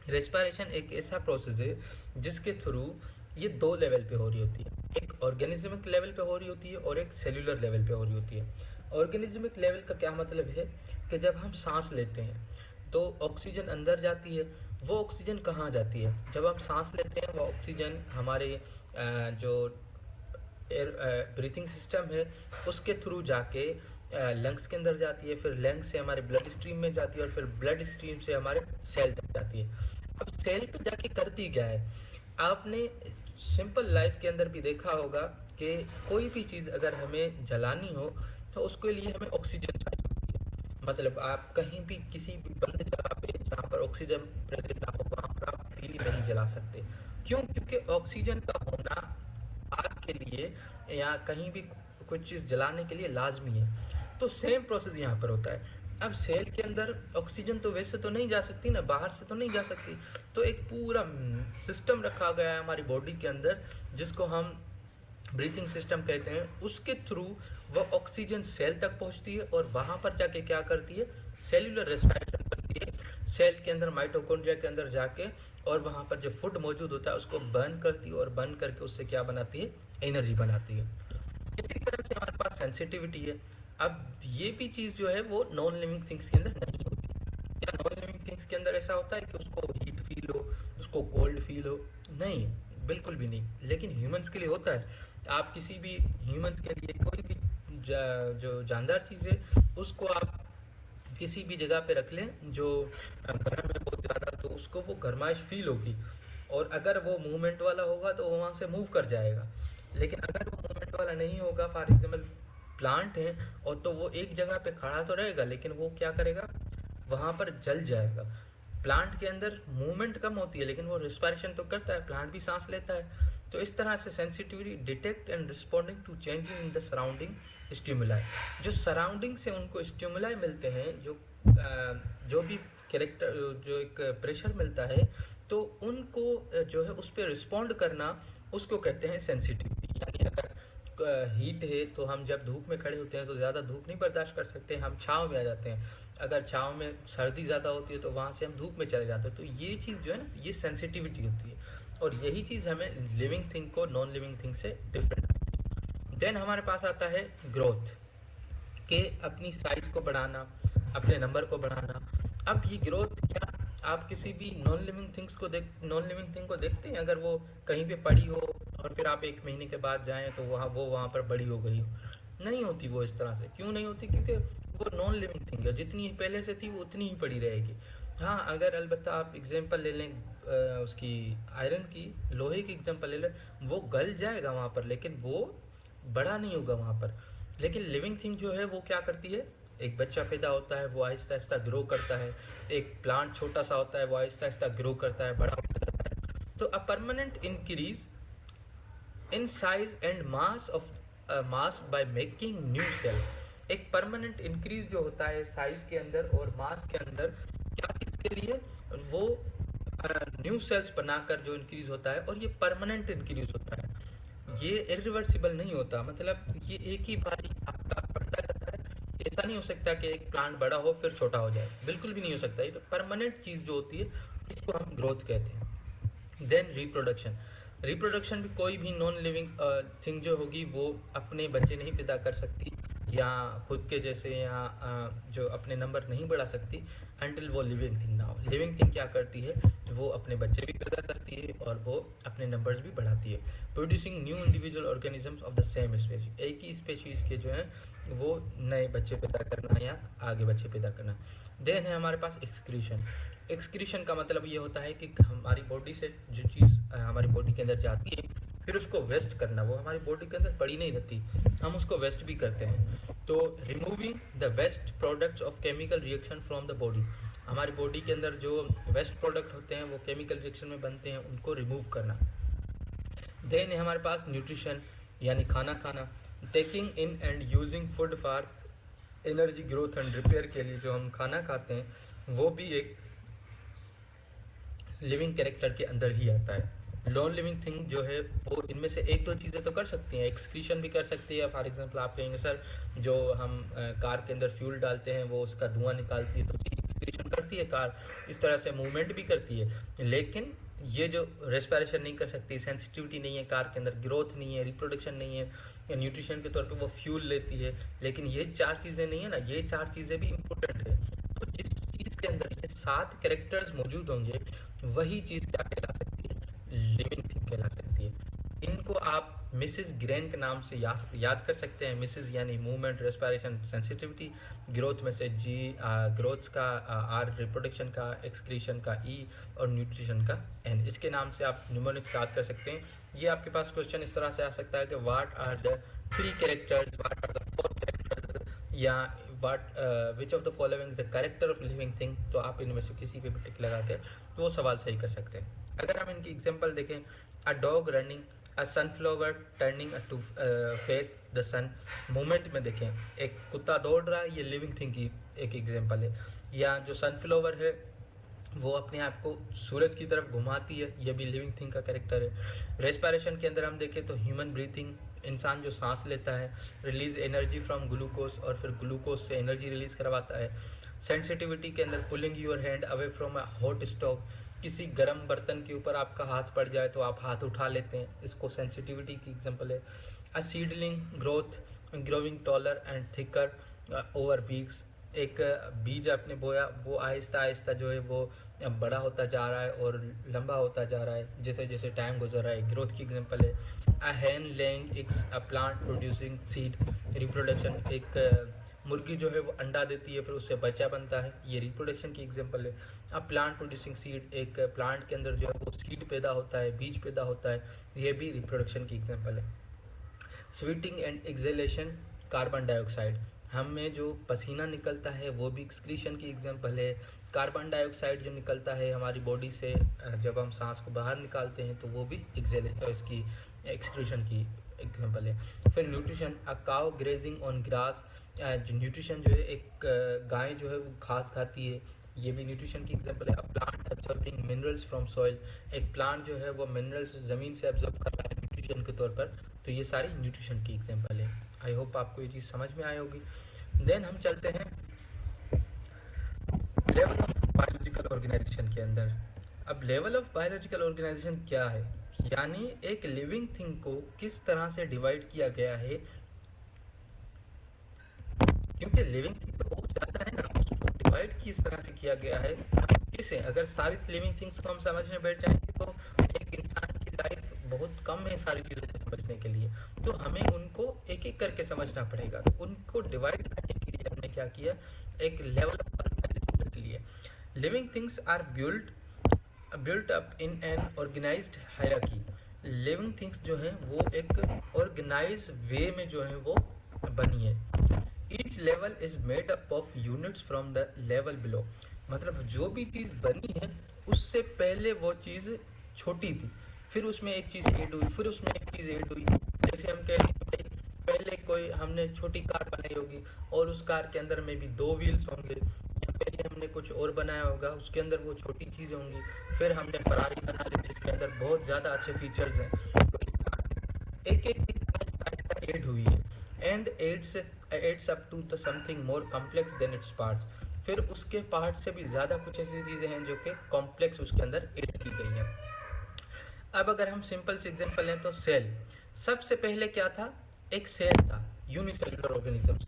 Respiration एक ऐसा प्रोसेस है जिसके थ्रू ये 2 लेवल पे हो रही होती है, एक ऑर्गेनिज्मिक लेवल पे हो रही होती है और एक सेल्यूलर लेवल पे हो रही होती है। ऑर्गेनिज्मिक लेवल का क्या मतलब है कि जब हम सांस लेते हैं तो ऑक्सीजन अंदर जाती है। वो ऑक्सीजन कहाँ जाती है? जब हम सांस लेते हैं वो ऑक्सीजन हमारे जो एयर ब्रीथिंग सिस्टम है उसके थ्रू जाके लंग्स के अंदर जाती है, फिर लंग्स से हमारे ब्लड स्ट्रीम में जाती है और फिर ब्लड स्ट्रीम से हमारे सेल तक जाती है। अब सेल पे जाके करती क्या है? आपने सिंपल लाइफ के अंदर भी देखा होगा कि कोई भी चीज़ अगर हमें जलानी हो तो उसके लिए हमें ऑक्सीजन चाहिए होती है। मतलब आप कहीं भी किसी भी बंद जगह पे जहाँ पर ऑक्सीजन प्रेजेंट ना हो वहाँ पर आप तीली नहीं जला सकते। क्यों? क्योंकि ऑक्सीजन का होना आग के लिए या कहीं भी कुछ चीज़ जलाने के लिए लाजमी है। तो सेम प्रोसेस यहाँ पर होता है। अब सेल के अंदर ऑक्सीजन तो वैसे तो नहीं जा सकती ना, बाहर से तो नहीं जा सकती, तो एक पूरा सिस्टम रखा गया है हमारी बॉडी के अंदर जिसको हम ब्रीथिंग सिस्टम कहते हैं, उसके थ्रू वह ऑक्सीजन सेल तक पहुंचती है और वहां पर जाके क्या करती है, सेल्यूलर रेस्पिरेशन करती है, सेल के अंदर माइटोकॉन्ड्रिया के अंदर जाके, और वहां पर जो फूड मौजूद होता है उसको बर्न करती है और बर्न करके उससे क्या बनाती है, एनर्जी बनाती है। इसी तरह से हमारे पास सेंसिटिविटी है। अब ये भी चीज जो है वो नॉन लिविंग थिंग्स के अंदर नहीं होती। क्या नॉन लिविंग थिंग्स के अंदर ऐसा होता है कि उसको हीट फील हो, उसको कोल्ड फील हो? नहीं, बिल्कुल भी नहीं। लेकिन ह्यूमंस के लिए होता है। आप किसी भी ह्यूमंस के लिए कोई भी जो जानदार चीज है उसको आप किसी भी जगह पे रख लें जो गर्म है बहुत ज़्यादा, तो उसको वो गर्माइश फील होगी, और अगर वो मूवमेंट वाला होगा तो वो वहाँ से मूव कर जाएगा। लेकिन अगर वो मूवमेंट वाला नहीं होगा, फॉर एग्जाम्पल प्लांट है, और तो वो एक जगह पे खड़ा तो रहेगा लेकिन वो क्या करेगा, वहाँ पर जल जाएगा। प्लांट के अंदर मूवमेंट कम होती है लेकिन वो रिस्पायरेशन तो करता है, प्लांट भी सांस लेता है। तो इस तरह से sensitivity detect and responding to changes in the surrounding stimuli, जो सराउंडिंग से उनको स्टिमुलाई मिलते हैं, जो भी कैरेक्टर, जो एक प्रेशर मिलता है, तो उनको जो है उस पर रिस्पॉन्ड करना, उसको कहते हैं सेंसिटिविटी। यानी अगर हीट है तो हम जब धूप में खड़े होते हैं तो ज़्यादा धूप नहीं बर्दाश्त कर सकते, हम छाँव में आ जाते हैं। अगर छाँव में सर्दी ज़्यादा होती है तो वहाँ से हम धूप में चले जाते हैं। तो ये चीज़ जो है ना, ये सेंसिटिविटी होती है, और यही चीज़ हमें लिविंग थिंग को नॉन लिविंग थिंग से डिफरेंट करती है। देन हमारे पास आता है ग्रोथ, के अपनी साइज को बढ़ाना, अपने नंबर को बढ़ाना। अब ये ग्रोथ क्या, आप किसी भी नॉन लिविंग थिंग को देखते हैं, अगर वो कहीं पे पड़ी हो और फिर आप 1 महीने के बाद जाएं तो वहाँ पर बड़ी हो गई हो? नहीं होती वो इस तरह से। क्यों नहीं होती? क्योंकि वो नॉन लिविंग थिंग है, जितनी पहले से थी वो उतनी ही पड़ी रहेगी। हाँ, अगर अलबत्ता आप एग्जांपल ले लें उसकी आयरन की, लोहे की एग्जांपल ले लें, वो गल जाएगा वहाँ पर लेकिन वो बड़ा नहीं होगा वहाँ पर। लेकिन लिविंग थिंग जो है वो क्या करती है, एक बच्चा पैदा होता है, वो आहिस्ता आहिस्ता ग्रो करता है। एक प्लांट छोटा सा होता है, वो आहिस्ता आहिस्ता ग्रो करता है, बड़ा होता जाता है। तो a permanent increase in size and mass by making new cell. एक परमानेंट इंक्रीज जो होता है साइज के अंदर और मास के अंदर, क्या किसके लिए, वो न्यू सेल्स बनाकर जो इंक्रीज होता है, और ये परमानेंट इंक्रीज होता है, ये इरिवर्सिबल नहीं होता। मतलब ये एक ही बारी आपका बढ़ता जाता है। ऐसा नहीं हो सकता कि एक प्लांट बड़ा हो फिर छोटा हो जाए, बिल्कुल भी नहीं हो सकता। ये तो परमानेंट चीज जो होती है इसको हम ग्रोथ कहते हैं। देन रिप्रोडक्शन भी कोई भी नॉन लिविंग थिंग जो होगी वो अपने बच्चे नहीं पैदा कर सकती, या खुद के जैसे, या जो अपने नंबर नहीं बढ़ा सकती अंटिल वो लिविंग थिंग ना हो। लिविंग थिंग क्या करती है, वो अपने बच्चे भी पैदा करती है और वो अपने नंबर्स भी बढ़ाती है, producing new individual organisms of the same species. एक ही स्पेशीज के जो है वो नए बच्चे पैदा करना या आगे बच्चे पैदा करना। देन है हमारे पास एक्सक्रीशन का मतलब ये होता है कि हमारी बॉडी से जो चीज़ हमारी बॉडी के अंदर जाती है फिर उसको वेस्ट करना, वो हमारी बॉडी के अंदर पड़ी नहीं रहती, हम उसको वेस्ट भी करते हैं। तो removing the waste products of chemical reaction from the body, हमारी बॉडी के अंदर जो वेस्ट प्रोडक्ट होते हैं वो केमिकल रिएक्शन में बनते हैं, उनको रिमूव करना। देन है हमारे पास न्यूट्रिशन यानी खाना खाना, taking in and using food for energy growth and repair के लिए जो हम खाना खाते हैं वो भी एक लिविंग कैरेक्टर के अंदर ही आता है। नॉन लिविंग थिंग जो है वो इनमें से एक दो चीज़ें तो कर सकती हैं, एक्सक्रीशन भी कर सकती है। फॉर एग्जांपल आप कहेंगे सर जो हम कार के अंदर फ्यूल डालते हैं वो उसका धुआं निकालती है, तो एक्सक्रीशन करती है कार, इस तरह से मूवमेंट भी करती है। लेकिन ये जो रेस्पिरेशन नहीं कर सकती, सेंसिटिविटी नहीं है कार के अंदर, ग्रोथ नहीं है, रिप्रोडक्शन नहीं है, या न्यूट्रिशन के तौर पे वो फ्यूल लेती है, लेकिन ये 4 चीज़ें नहीं है ना, ये 4 चीज़ें भी इम्पोर्टेंट है। तो जिस चीज़ के अंदर ये 7 कैरेक्टर्स मौजूद होंगे वही चीज़ क्या कहला सकती है, लिविंग थिंग कहला सकती है। इनको आप मिसेस ग्रैंड के नाम से याद कर सकते हैं। मिसेस यानी मूवमेंट, रेस्पिरेशन, सेंसिटिविटी, ग्रोथ में से जी, ग्रोथ का आर, रिप्रोडक्शन का, एक्सक्रीशन का ई, और न्यूट्रिशन का एन। इसके नाम से आप न्यूमोनिक्स याद कर सकते हैं। ये आपके पास क्वेश्चन इस तरह से आ सकता है कि what are the 3 characters, what are the 4 characters, या which of the following is the character of living thing. तो आप इनमें से किसी पे भी टिक लगा के तो वो सवाल सही कर सकते हैं। अगर हम इनकी एग्जांपल देखें, a dog running, a sunflower turning to face the sun. Movement में देखें, एक कुत्ता दौड़ रहा है, ये लिविंग थिंग की एक एग्जांपल है। या जो सनफ्लावर है वो अपने आप को सूरज की तरफ घुमाती है, ये भी लिविंग थिंग का कैरेक्टर है। रेस्पिरेशन के अंदर हम देखें तो ह्यूमन ब्रीथिंग, इंसान जो सांस लेता है, रिलीज एनर्जी फ्रॉम ग्लूकोज और फिर ग्लूकोज से एनर्जी रिलीज करवाता है। सेंसिटिविटी के अंदर pulling your hand away from a hot stove, किसी गर्म बर्तन के ऊपर आपका हाथ पड़ जाए तो आप हाथ उठा लेते हैं, इसको सेंसिटिविटी की एग्जांपल है। A seedling growth growing taller and thicker over weeks, एक बीज आपने बोया, वो आहिस्ता आहिस्ता जो है वो बड़ा होता जा रहा है और लंबा होता जा रहा है जैसे जैसे टाइम गुजर रहा है, ग्रोथ की एग्जांपल है। A hen laying eggs, a plant producing seed, reproduction, एक मुर्गी जो है वो अंडा देती है फिर उससे बच्चा बनता है, ये रिप्रोडक्शन की एग्जांपल है। अ प्लांट प्रोड्यूसिंग सीड, एक प्लांट के अंदर जो है वो सीड पैदा होता है, बीज पैदा होता है, ये भी रिप्रोडक्शन की एग्जांपल है। Sweating and acceleration, carbon dioxide, हम में जो पसीना निकलता है वो भी एक्सक्रीशन की एग्जांपल है। कार्बन डाइऑक्साइड जो निकलता है हमारी बॉडी से जब हम सांस को बाहर निकालते हैं तो वो भी इसकी एक्सक्रीशन की एग्जांपल है। फिर nutrition, a cow grazing on grass, जो न्यूट्रिशन जो है एक गाय जो है वो घास खाती है, ये भी न्यूट्रिशन की एग्जांपल है। A plant absorbing minerals from soil, एक प्लांट जो है वो मिनरल्स ज़मीन से एब्जॉर्ब कर रहा है न्यूट्रिशन के तौर पर, तो ये सारी न्यूट्रिशन की एग्जांपल है। आई होप आपको ये चीज़ समझ में आई होगी। देन हम चलते हैं लेवल ऑफ बायोलॉजिकल ऑर्गेनाइजेशन के अंदर। अब लेवल ऑफ बायोलॉजिकल ऑर्गेनाइजेशन क्या है, यानी एक लिविंग थिंग को किस तरह से डिवाइड किया गया है, क्योंकि लिविंग थिंग तो बहुत ज़्यादा है ना, उसको डिवाइड किस तरह से किया गया है किसे, अगर सारी लिविंग थिंग्स को हम समझने बैठ जाएंगे तो एक इंसान की लाइफ बहुत कम है सारी चीज़ों को समझने के लिए, तो हमें उनको एक एक करके समझना पड़ेगा। तो उनको डिवाइड करने के लिए हमने क्या किया, एक लेवल ऑफ ऑर्गेनाइजेशन रख लिया। Living things are built up in an organized hierarchy, living things जो हैं वो एक ऑर्गेनाइज वे में जो है वो बनी है। Each level is made up of units from the level below, मतलब जो भी चीज़ बनी है उससे पहले वो चीज़ छोटी थी, फिर उसमें एक चीज़ ऐड हुई, फिर उसमें एक चीज़ ऐड हुई। जैसे हम कह रहे हैं पहले कोई हमने छोटी कार बनाई होगी और उस कार के अंदर में भी 2 व्हील्स होंगे, या पहले हमने कुछ और बनाया होगा उसके अंदर वो छोटी चीज़ें होंगी, फिर हमने फरारी बना ली जिसके अंदर बहुत ज़्यादा अच्छे फीचर्स हैं। तो इस तरह से एक एक चीज़ आहिस्ता आहिस्ता ऐड हुई है and adds up to the something more complex than its parts, फिर उसके पार्ट से भी ज़्यादा कुछ ऐसी चीज़ें हैं जो कि कॉम्प्लेक्स उसके अंदर ऐड की गई हैं। अब अगर हम सिंपल से एग्जांपल लें तो सेल, सबसे पहले क्या था, एक सेल था यूनिसेलुलर ऑर्गेनिजम्स,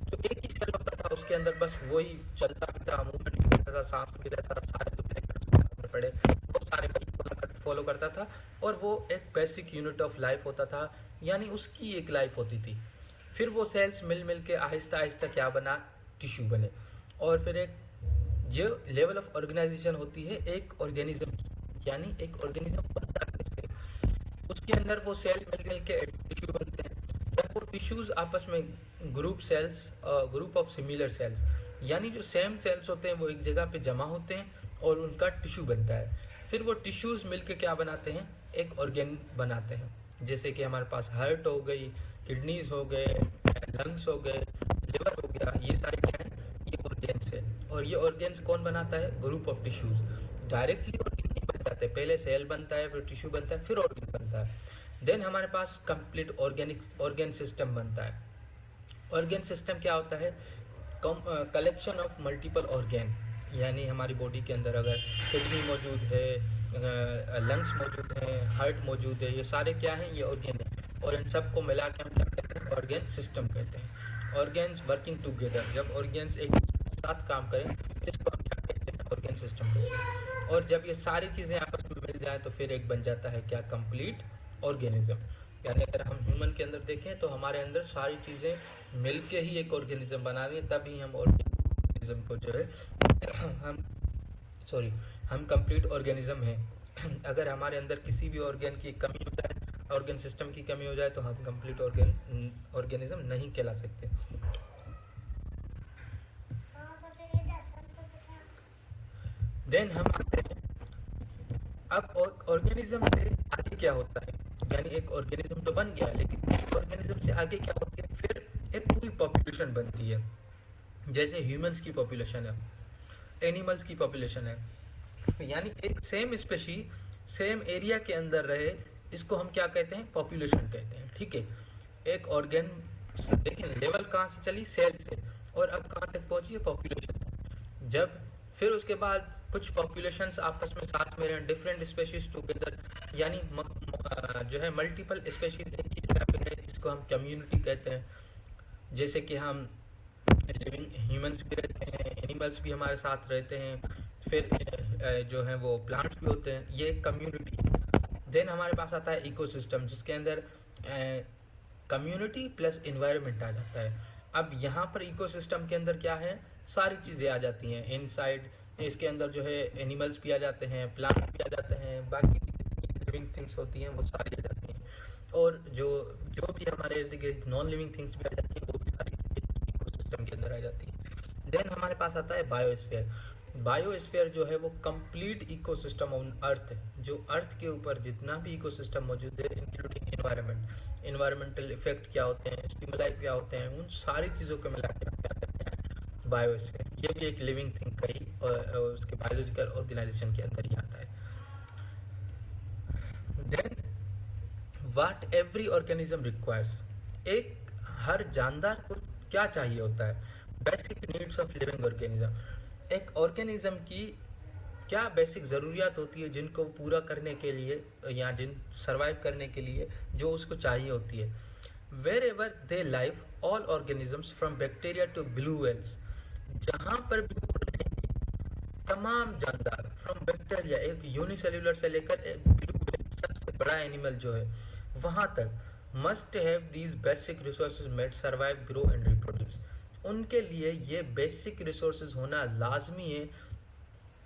तो एक ही सेल होता था, उसके अंदर बस वही चलता भी था, मूवमेंट भी करता था, सांस भी रहता था, सारे जो कैरेक्टर्स पड़े वो सारे फॉलो करता था, और वो एक बेसिक यूनिट ऑफ लाइफ होता था, यानी उसकी एक लाइफ होती थी। फिर वो सेल्स मिल मिल के आहिस्ता आहिस्ता क्या बना, टिश्यू बने, और फिर एक जो लेवल ऑफ ऑर्गेनाइजेशन होती है एक ऑर्गेनिज्म की, यानी एक ऑर्गेनिज्म बनता है, उसके अंदर वो सेल मिल मिल के टिश्यू बनते हैं। जब वो टिश्यूज आपस में group cells, group of similar cells, यानी जो सेम सेल्स होते हैं वो एक जगह पे जमा होते हैं और उनका टिश्यू बनता है। फिर वो टिश्यूज मिलके क्या बनाते हैं, एक ऑर्गेन बनाते हैं, जैसे कि हमारे पास हार्ट हो गई, किडनीज हो गए, लंग्स हो गए, लिवर हो गया, ये सारे क्या हैं, ये ऑर्गेन्स है। और ये ऑर्गेन्स कौन बनाता है, group of tissues. Directly organ नहीं बन जाते, पहले सेल बनता है, फिर टिश्यू बनता है, फिर ऑर्गेन बनता है। देन हमारे पास कंप्लीट ऑर्गेन सिस्टम बनता है। ऑर्गेन सिस्टम क्या होता है, कलेक्शन ऑफ मल्टीपल ऑर्गेन, यानी हमारी बॉडी के अंदर अगर किडनी मौजूद है, लंग्स मौजूद हैं, हार्ट मौजूद है, ये सारे क्या हैं, ये ऑर्गेन है, और इन सब को मिला के हम क्या कहते हैं, ऑर्गेन सिस्टम कहते हैं। ऑर्गेन्स वर्किंग टुगेदर, जब ऑर्गेन्स एक साथ काम करें इसको हम क्या कहते हैं, ऑर्गेन सिस्टम कहते हैं। और जब ये सारी चीज़ें आपस में मिल जाए तो फिर एक बन जाता है क्या, कंप्लीट ऑर्गेनिज्म। यानी अगर हम ह्यूमन के अंदर देखें तो हमारे अंदर सारी चीज़ें मिलके ही एक ऑर्गेनिज्म बना रही है, तभी हम ऑर्गेनिज्म को जो है हम कंप्लीट ऑर्गेनिज्म हैं। अगर हमारे अंदर किसी भी ऑर्गेन की कमी हो जाए, ऑर्गेन सिस्टम की कमी हो जाए, तो हम कंप्लीट ऑर्गेनिज्म नहीं कहला सकते। देन हम आते हैं अब ऑर्गेनिज्म से आगे क्या होता है, यानी एक ऑर्गेनिज्म तो बन गया, लेकिन ऑर्गेनिज्म से आगे क्या होती है, फिर एक पूरी पॉपुलेशन बनती है। जैसे ह्यूमंस की पॉपुलेशन है, एनिमल्स की पॉपुलेशन है, यानी एक सेम स्पेशी सेम एरिया के अंदर रहे, इसको हम क्या कहते हैं? पॉपुलेशन कहते हैं। ठीक है, एक ऑर्गेन देखें लेवल कहाँ से चली? सेल से, और अब कहाँ तक पहुंची है? पॉपुलेशन। जब फिर उसके बाद कुछ पॉपुलेशंस आपस में साथ में रहें, डिफरेंट स्पेशीज टुगेदर, यानी जो है मल्टीपल स्पेशीज एक ही जगह पे है, इसको हम कम्युनिटी कहते हैं। जैसे कि हम लिविंग ह्यूमंस भी रहते हैं, एनिमल्स भी हमारे साथ रहते हैं, फिर जो है वो प्लांट्स भी होते हैं, ये एक कम्युनिटी है। देन हमारे पास आता है इकोसिस्टम, जिसके अंदर कम्युनिटी प्लस इन्वायरमेंट आ जाता है। अब यहाँ पर इकोसिस्टम के अंदर क्या है? सारी चीज़ें आ जाती हैं इनसाइड, इसके अंदर जो है एनिमल्स भी आ जाते हैं, प्लांट्स भी आ जाते हैं, बाकी लिविंग थिंग्स होती हैं वो सारी आ जाती हैं, और जो जो भी हमारे इर्द गिर्द नॉन लिविंग थिंग्स भी आ जाती हैं वो भी सारी इकोसिस्टम के अंदर आ जाती हैं। देन हमारे पास आता है बायोस्फीयर। बायोस्फीयर जो है वो कंप्लीट इकोसिस्टम ऑन अर्थ, जो अर्थ के ऊपर जितना भी इकोसिस्टम मौजूद है, इंक्लूडिंग एनवायरनमेंट, एनवायरमेंटल इफेक्ट क्या होते हैं, स्टिमुलाई क्या होते हैं, उन सारी चीज़ों को मिला के क्या करते हैं? बायोस्फीयर। ये भी एक लिविंग थिंग का ही और उसके बायोलॉजिकल ऑर्गेनाइजेशन के अंदर ही आता है। Then what every organism requires, एक हर जानदार को क्या चाहिए होता है? Basic needs of living organism. एक ऑर्गेनिज्म की क्या बेसिक ज़रूरियात होती है जिनको पूरा करने के लिए या जिन सर्वाइव करने के लिए जो उसको चाहिए होती है? Wherever they live all organisms from bacteria to blue whales, जहाँ पर भी वो रहेंगे तमाम जानदार, फ्रॉम बैक्टीरिया एक यूनिसेल्युलर से लेकर एक ब्लू वेल सबसे बड़ा एनिमल जो है वहाँ तक, must have these basic resources made survive grow and reproduce. उनके लिए ये बेसिक रिसोर्सेज होना लाजमी है,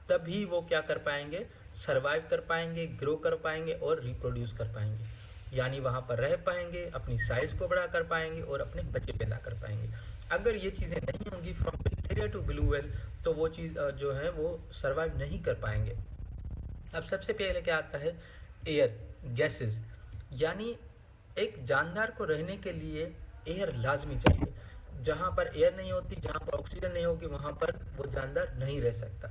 तभी वो क्या कर पाएंगे? सर्वाइव कर पाएंगे, ग्रो कर पाएंगे और रिप्रोड्यूस कर पाएंगे, यानी वहाँ पर रह पाएंगे, अपनी साइज को बड़ा कर पाएंगे और अपने बच्चे पैदा कर पाएंगे। अगर ये चीज़ें नहीं होंगी from bacteria to blue whale, तो वो चीज़ जो है वो सर्वाइव नहीं कर पाएंगे। अब सबसे पहले क्या आता है? एयर, गैसेस, यानी एक जानदार को रहने के लिए एयर लाजमी चाहिए। जहाँ पर एयर नहीं होती, जहाँ पर ऑक्सीजन नहीं होगी, वहाँ पर वो जानदार नहीं रह सकता।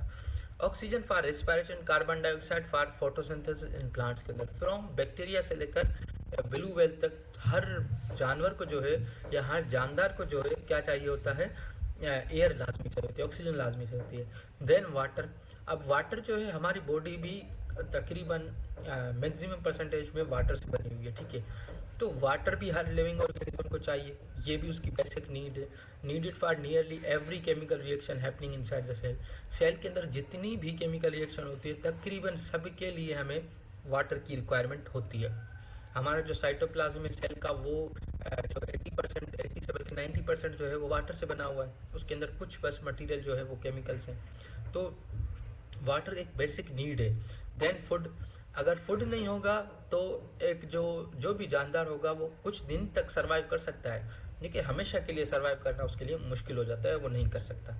Oxygen for respiration, carbon dioxide for photosynthesis in plants के अंदर, फ्रॉम बैक्टीरिया से लेकर ब्लू वेल तक हर जानवर को जो है या हर जानदार को जो है क्या चाहिए होता है? एयर लाजमी चाहिए होती है, ऑक्सीजन लाजमी चाहिए होती है। Then water. अब वाटर जो है हमारी बॉडी भी तकरीबन मैक्सिमम परसेंटेज में वाटर से बनी हुई है। ठीक है, तो वाटर भी हर लिविंग ऑर्गेनिज्म को चाहिए, ये भी उसकी बेसिक नीड है। Needed for nearly every chemical reaction happening inside the cell. Cell के अंदर जितनी भी केमिकल रिएक्शन होती है तकरीबन सबके लिए हमें वाटर की रिक्वायरमेंट होती है। हमारा जो साइटोप्लाज्म है सेल का वो जो 80%, 87 से 90% जो है वो वाटर से बना हुआ है, उसके अंदर कुछ बस मटेरियल जो है वो केमिकल्स हैं। तो वाटर एक बेसिक नीड है। देन फूड, अगर फूड नहीं होगा तो एक जो भी जानदार होगा वो कुछ दिन तक सर्वाइव कर सकता है, लेकिन हमेशा के लिए सर्वाइव करना उसके लिए मुश्किल हो जाता है, वो नहीं कर सकता।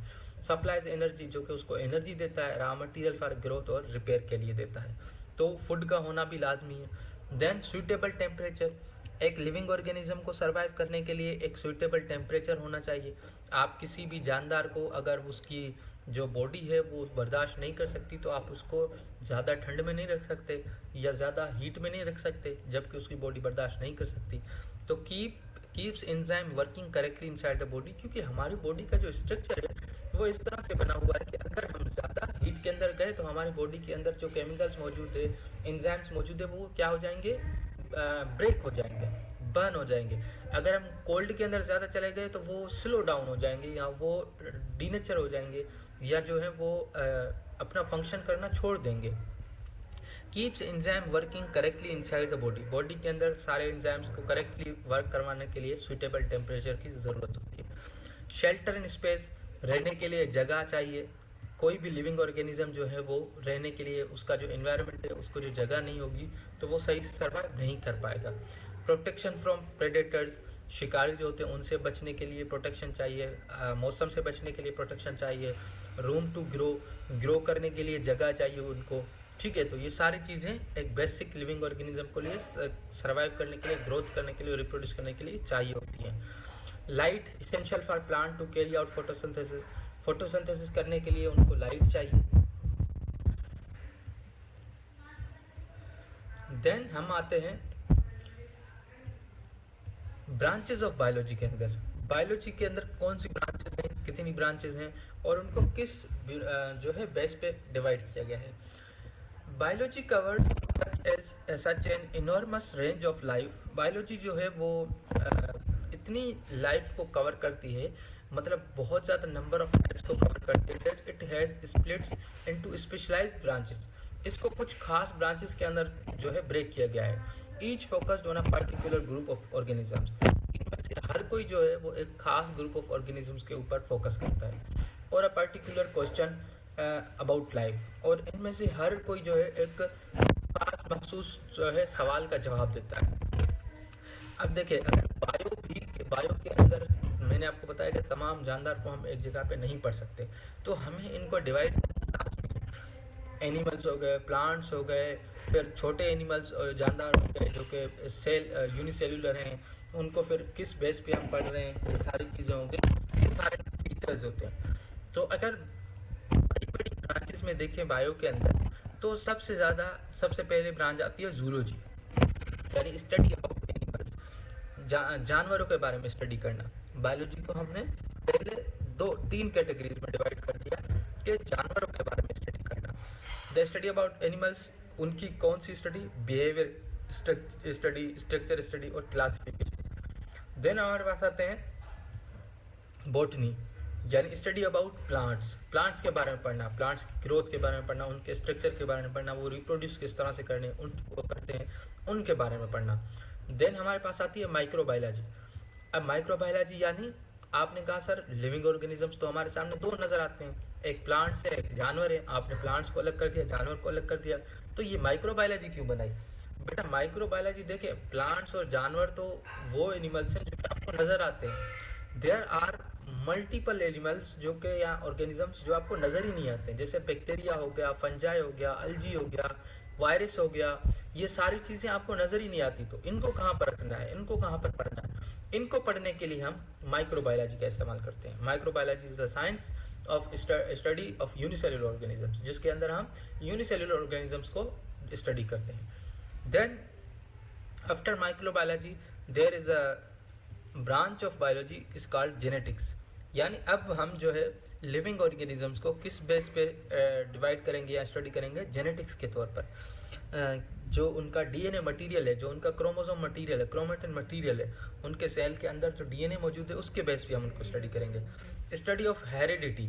सप्लाइज एनर्जी, जो कि उसको एनर्जी देता है, रॉ मटेरियल फॉर ग्रोथ और रिपेयर के लिए देता है, तो फूड का होना भी लाजमी है। देन सूटेबल टेम्परेचर, एक लिविंग ऑर्गेनिज्म को सर्वाइव करने के लिए एक सूटेबल टेम्परेचर होना चाहिए। आप किसी भी जानदार को अगर उसकी जो बॉडी है वो बर्दाश्त नहीं कर सकती तो आप उसको ज़्यादा ठंड में नहीं रख सकते या ज़्यादा हीट में नहीं रख सकते, जबकि उसकी बॉडी बर्दाश्त नहीं कर सकती। तो keeps enzyme working correctly inside the body, क्योंकि हमारी बॉडी का जो स्ट्रक्चर है वो इस तरह से बना हुआ है कि अगर हम ज़्यादा हीट के अंदर गए तो हमारी बॉडी के अंदर जो केमिकल्स मौजूद है, एंजाइम्स मौजूद है, वो क्या हो जाएंगे? ब्रेक हो जाएंगे, बर्न हो जाएंगे। अगर हम कोल्ड के अंदर ज़्यादा चले गए तो वो स्लो डाउन हो जाएंगे या वो डीनेचर हो जाएंगे या जो है वो अपना फंक्शन करना छोड़ देंगे। Keeps enzyme working correctly inside the body, body के अंदर सारे एंजाइम्स को करेक्टली वर्क करवाने के लिए सूटेबल टेम्परेचर की ज़रूरत होती है। शेल्टर इन स्पेस, रहने के लिए जगह चाहिए। कोई भी लिविंग ऑर्गेनिज्म जो है वो रहने के लिए उसका जो एनवायरनमेंट है उसको जो जगह नहीं होगी तो वो सही से सर्वाइव नहीं कर पाएगा। प्रोटेक्शन फ्रॉम प्रेडेटर्स, शिकारी जो होते हैं उनसे बचने के लिए प्रोटेक्शन चाहिए, मौसम से बचने के लिए प्रोटेक्शन चाहिए। रूम टू ग्रो करने के लिए जगह चाहिए उनको। ठीक है, तो ये सारी चीज़ें एक बेसिक लिविंग ऑर्गेनिज्म को लिए सर्वाइव करने के लिए, ग्रोथ करने के लिए, रिप्रोड्यूस करने के लिए चाहिए होती हैं। Light essential for plant to carry out photosynthesis, photosynthesis करने के लिए उनको लाइट चाहिए। देन हम आते हैं ब्रांचेस ऑफ बायोलॉजी के अंदर। बायोलॉजी के अंदर कौन सी ब्रांचेस हैं, कितनी ब्रांचेस हैं और उनको किस जो है बेस पे डिवाइड किया गया है। Biology covers such an enormous range of life. Biology जो है वो इतनी लाइफ को कवर करती है, मतलब बहुत ज़्यादा नंबर ऑफ लाइफ्स को कवर करती है, that it has splits into specialized branches. इसको कुछ खास ब्रांचेस के अंदर जो है ब्रेक किया गया है। Each focused on a particular group of organisms. इनमें से हर कोई जो है वो एक खास ग्रुप ऑफ ऑर्गेनिजम्स के ऊपर फोकस करता है और a particular question about life. और इनमें से हर कोई जो है एक खास मखसूस जो है सवाल का जवाब देता है। अब देखिए, अगर बायो के अंदर मैंने आपको बताया कि तमाम जानदार को हम एक जगह पे नहीं पढ़ सकते, तो हमें इनको डिवाइड एनिमल्स हो गए, प्लांट्स हो गए, फिर छोटे एनिमल्स और जानदार हो गए जो कि सेल यूनिसेल्युलर हैं, उनको फिर किस बेस पे हम पढ़ रहे हैं, ये सारी चीज़ें होंगी, ये सारे फीचर्स होते हैं। तो अगर बड़ी बड़ी ब्रांचेस में देखें बायो के अंदर, तो सबसे पहले ब्रांच आती है जूलॉजी, यानी स्टडी अबाउट एनिमल्स, जानवरों के बारे में स्टडी करना। बायोलॉजी को हमने पहले 2-3 कैटेगरीज में डिवाइड कर दिया कि जानवरों के बारे में स्टडी करना। द स्टडी अबाउट एनिमल्स, उनकी कौन सी study, behaviour study, structure study और क्लासिफिकेशन। देन हमारे पास आते हैं बॉटनी, यानी स्टडी अबाउट प्लांट्स के बारे में पढ़ना, प्लांट्स की ग्रोथ के बारे में पढ़ना, उनके स्ट्रक्चर के बारे में पढ़ना, वो रिप्रोड्यूस किस तरह से करते हैं उनके बारे में पढ़ना। देन हमारे पास आती है माइक्रोबायोलॉजी। अब माइक्रोबायोलॉजी यानी आपने कहा सर लिविंग ऑर्गेनिजम्स तो हमारे सामने 2 नजर आते हैं, एक प्लांट्स है, एक जानवर है। आपने प्लांट्स को अलग कर दिया, जानवर को अलग कर दिया, तो ये माइक्रोबायोलॉजी क्यों बनाई? बेटा माइक्रोबायोलॉजी देखिए, प्लांट्स और जानवर तो वो एनिमल्स हैं जो कि आपको नजर आते हैं। देयर आर मल्टीपल एनिमल्स जो कि या ऑर्गेनिजम्स जो आपको नजर ही नहीं आते हैं, जैसे बैक्टीरिया हो गया, फंजाई हो गया, अल्जी हो गया, वायरस हो गया, ये सारी चीजें आपको नजर ही नहीं आती। तो इनको कहाँ पर रखना है, इनको कहाँ पर पढ़ना है? इनको पढ़ने के लिए हम माइक्रोबायोलॉजी का इस्तेमाल करते हैं। Microbiology is the science of study of unicellular organisms, जिसके अंदर हम यूनिसेल्युलर ऑर्गेनिजम्स को स्टडी करते हैं। Then after microbiology there is a branch of biology is called genetics, यानी अब हम जो है लिविंग ऑर्गेनिजम्स को किस बेस पे डिवाइड करेंगे या स्टडी करेंगे? जेनेटिक्स के तौर पर। जो उनका डीएनए मटेरियल है, जो उनका क्रोमोसोम मटेरियल है, क्रोमेटिन मटेरियल है, उनके सेल के अंदर जो डीएनए मौजूद है उसके बेस पे हम उनको स्टडी करेंगे। स्टडी ऑफ हेरिडिटी,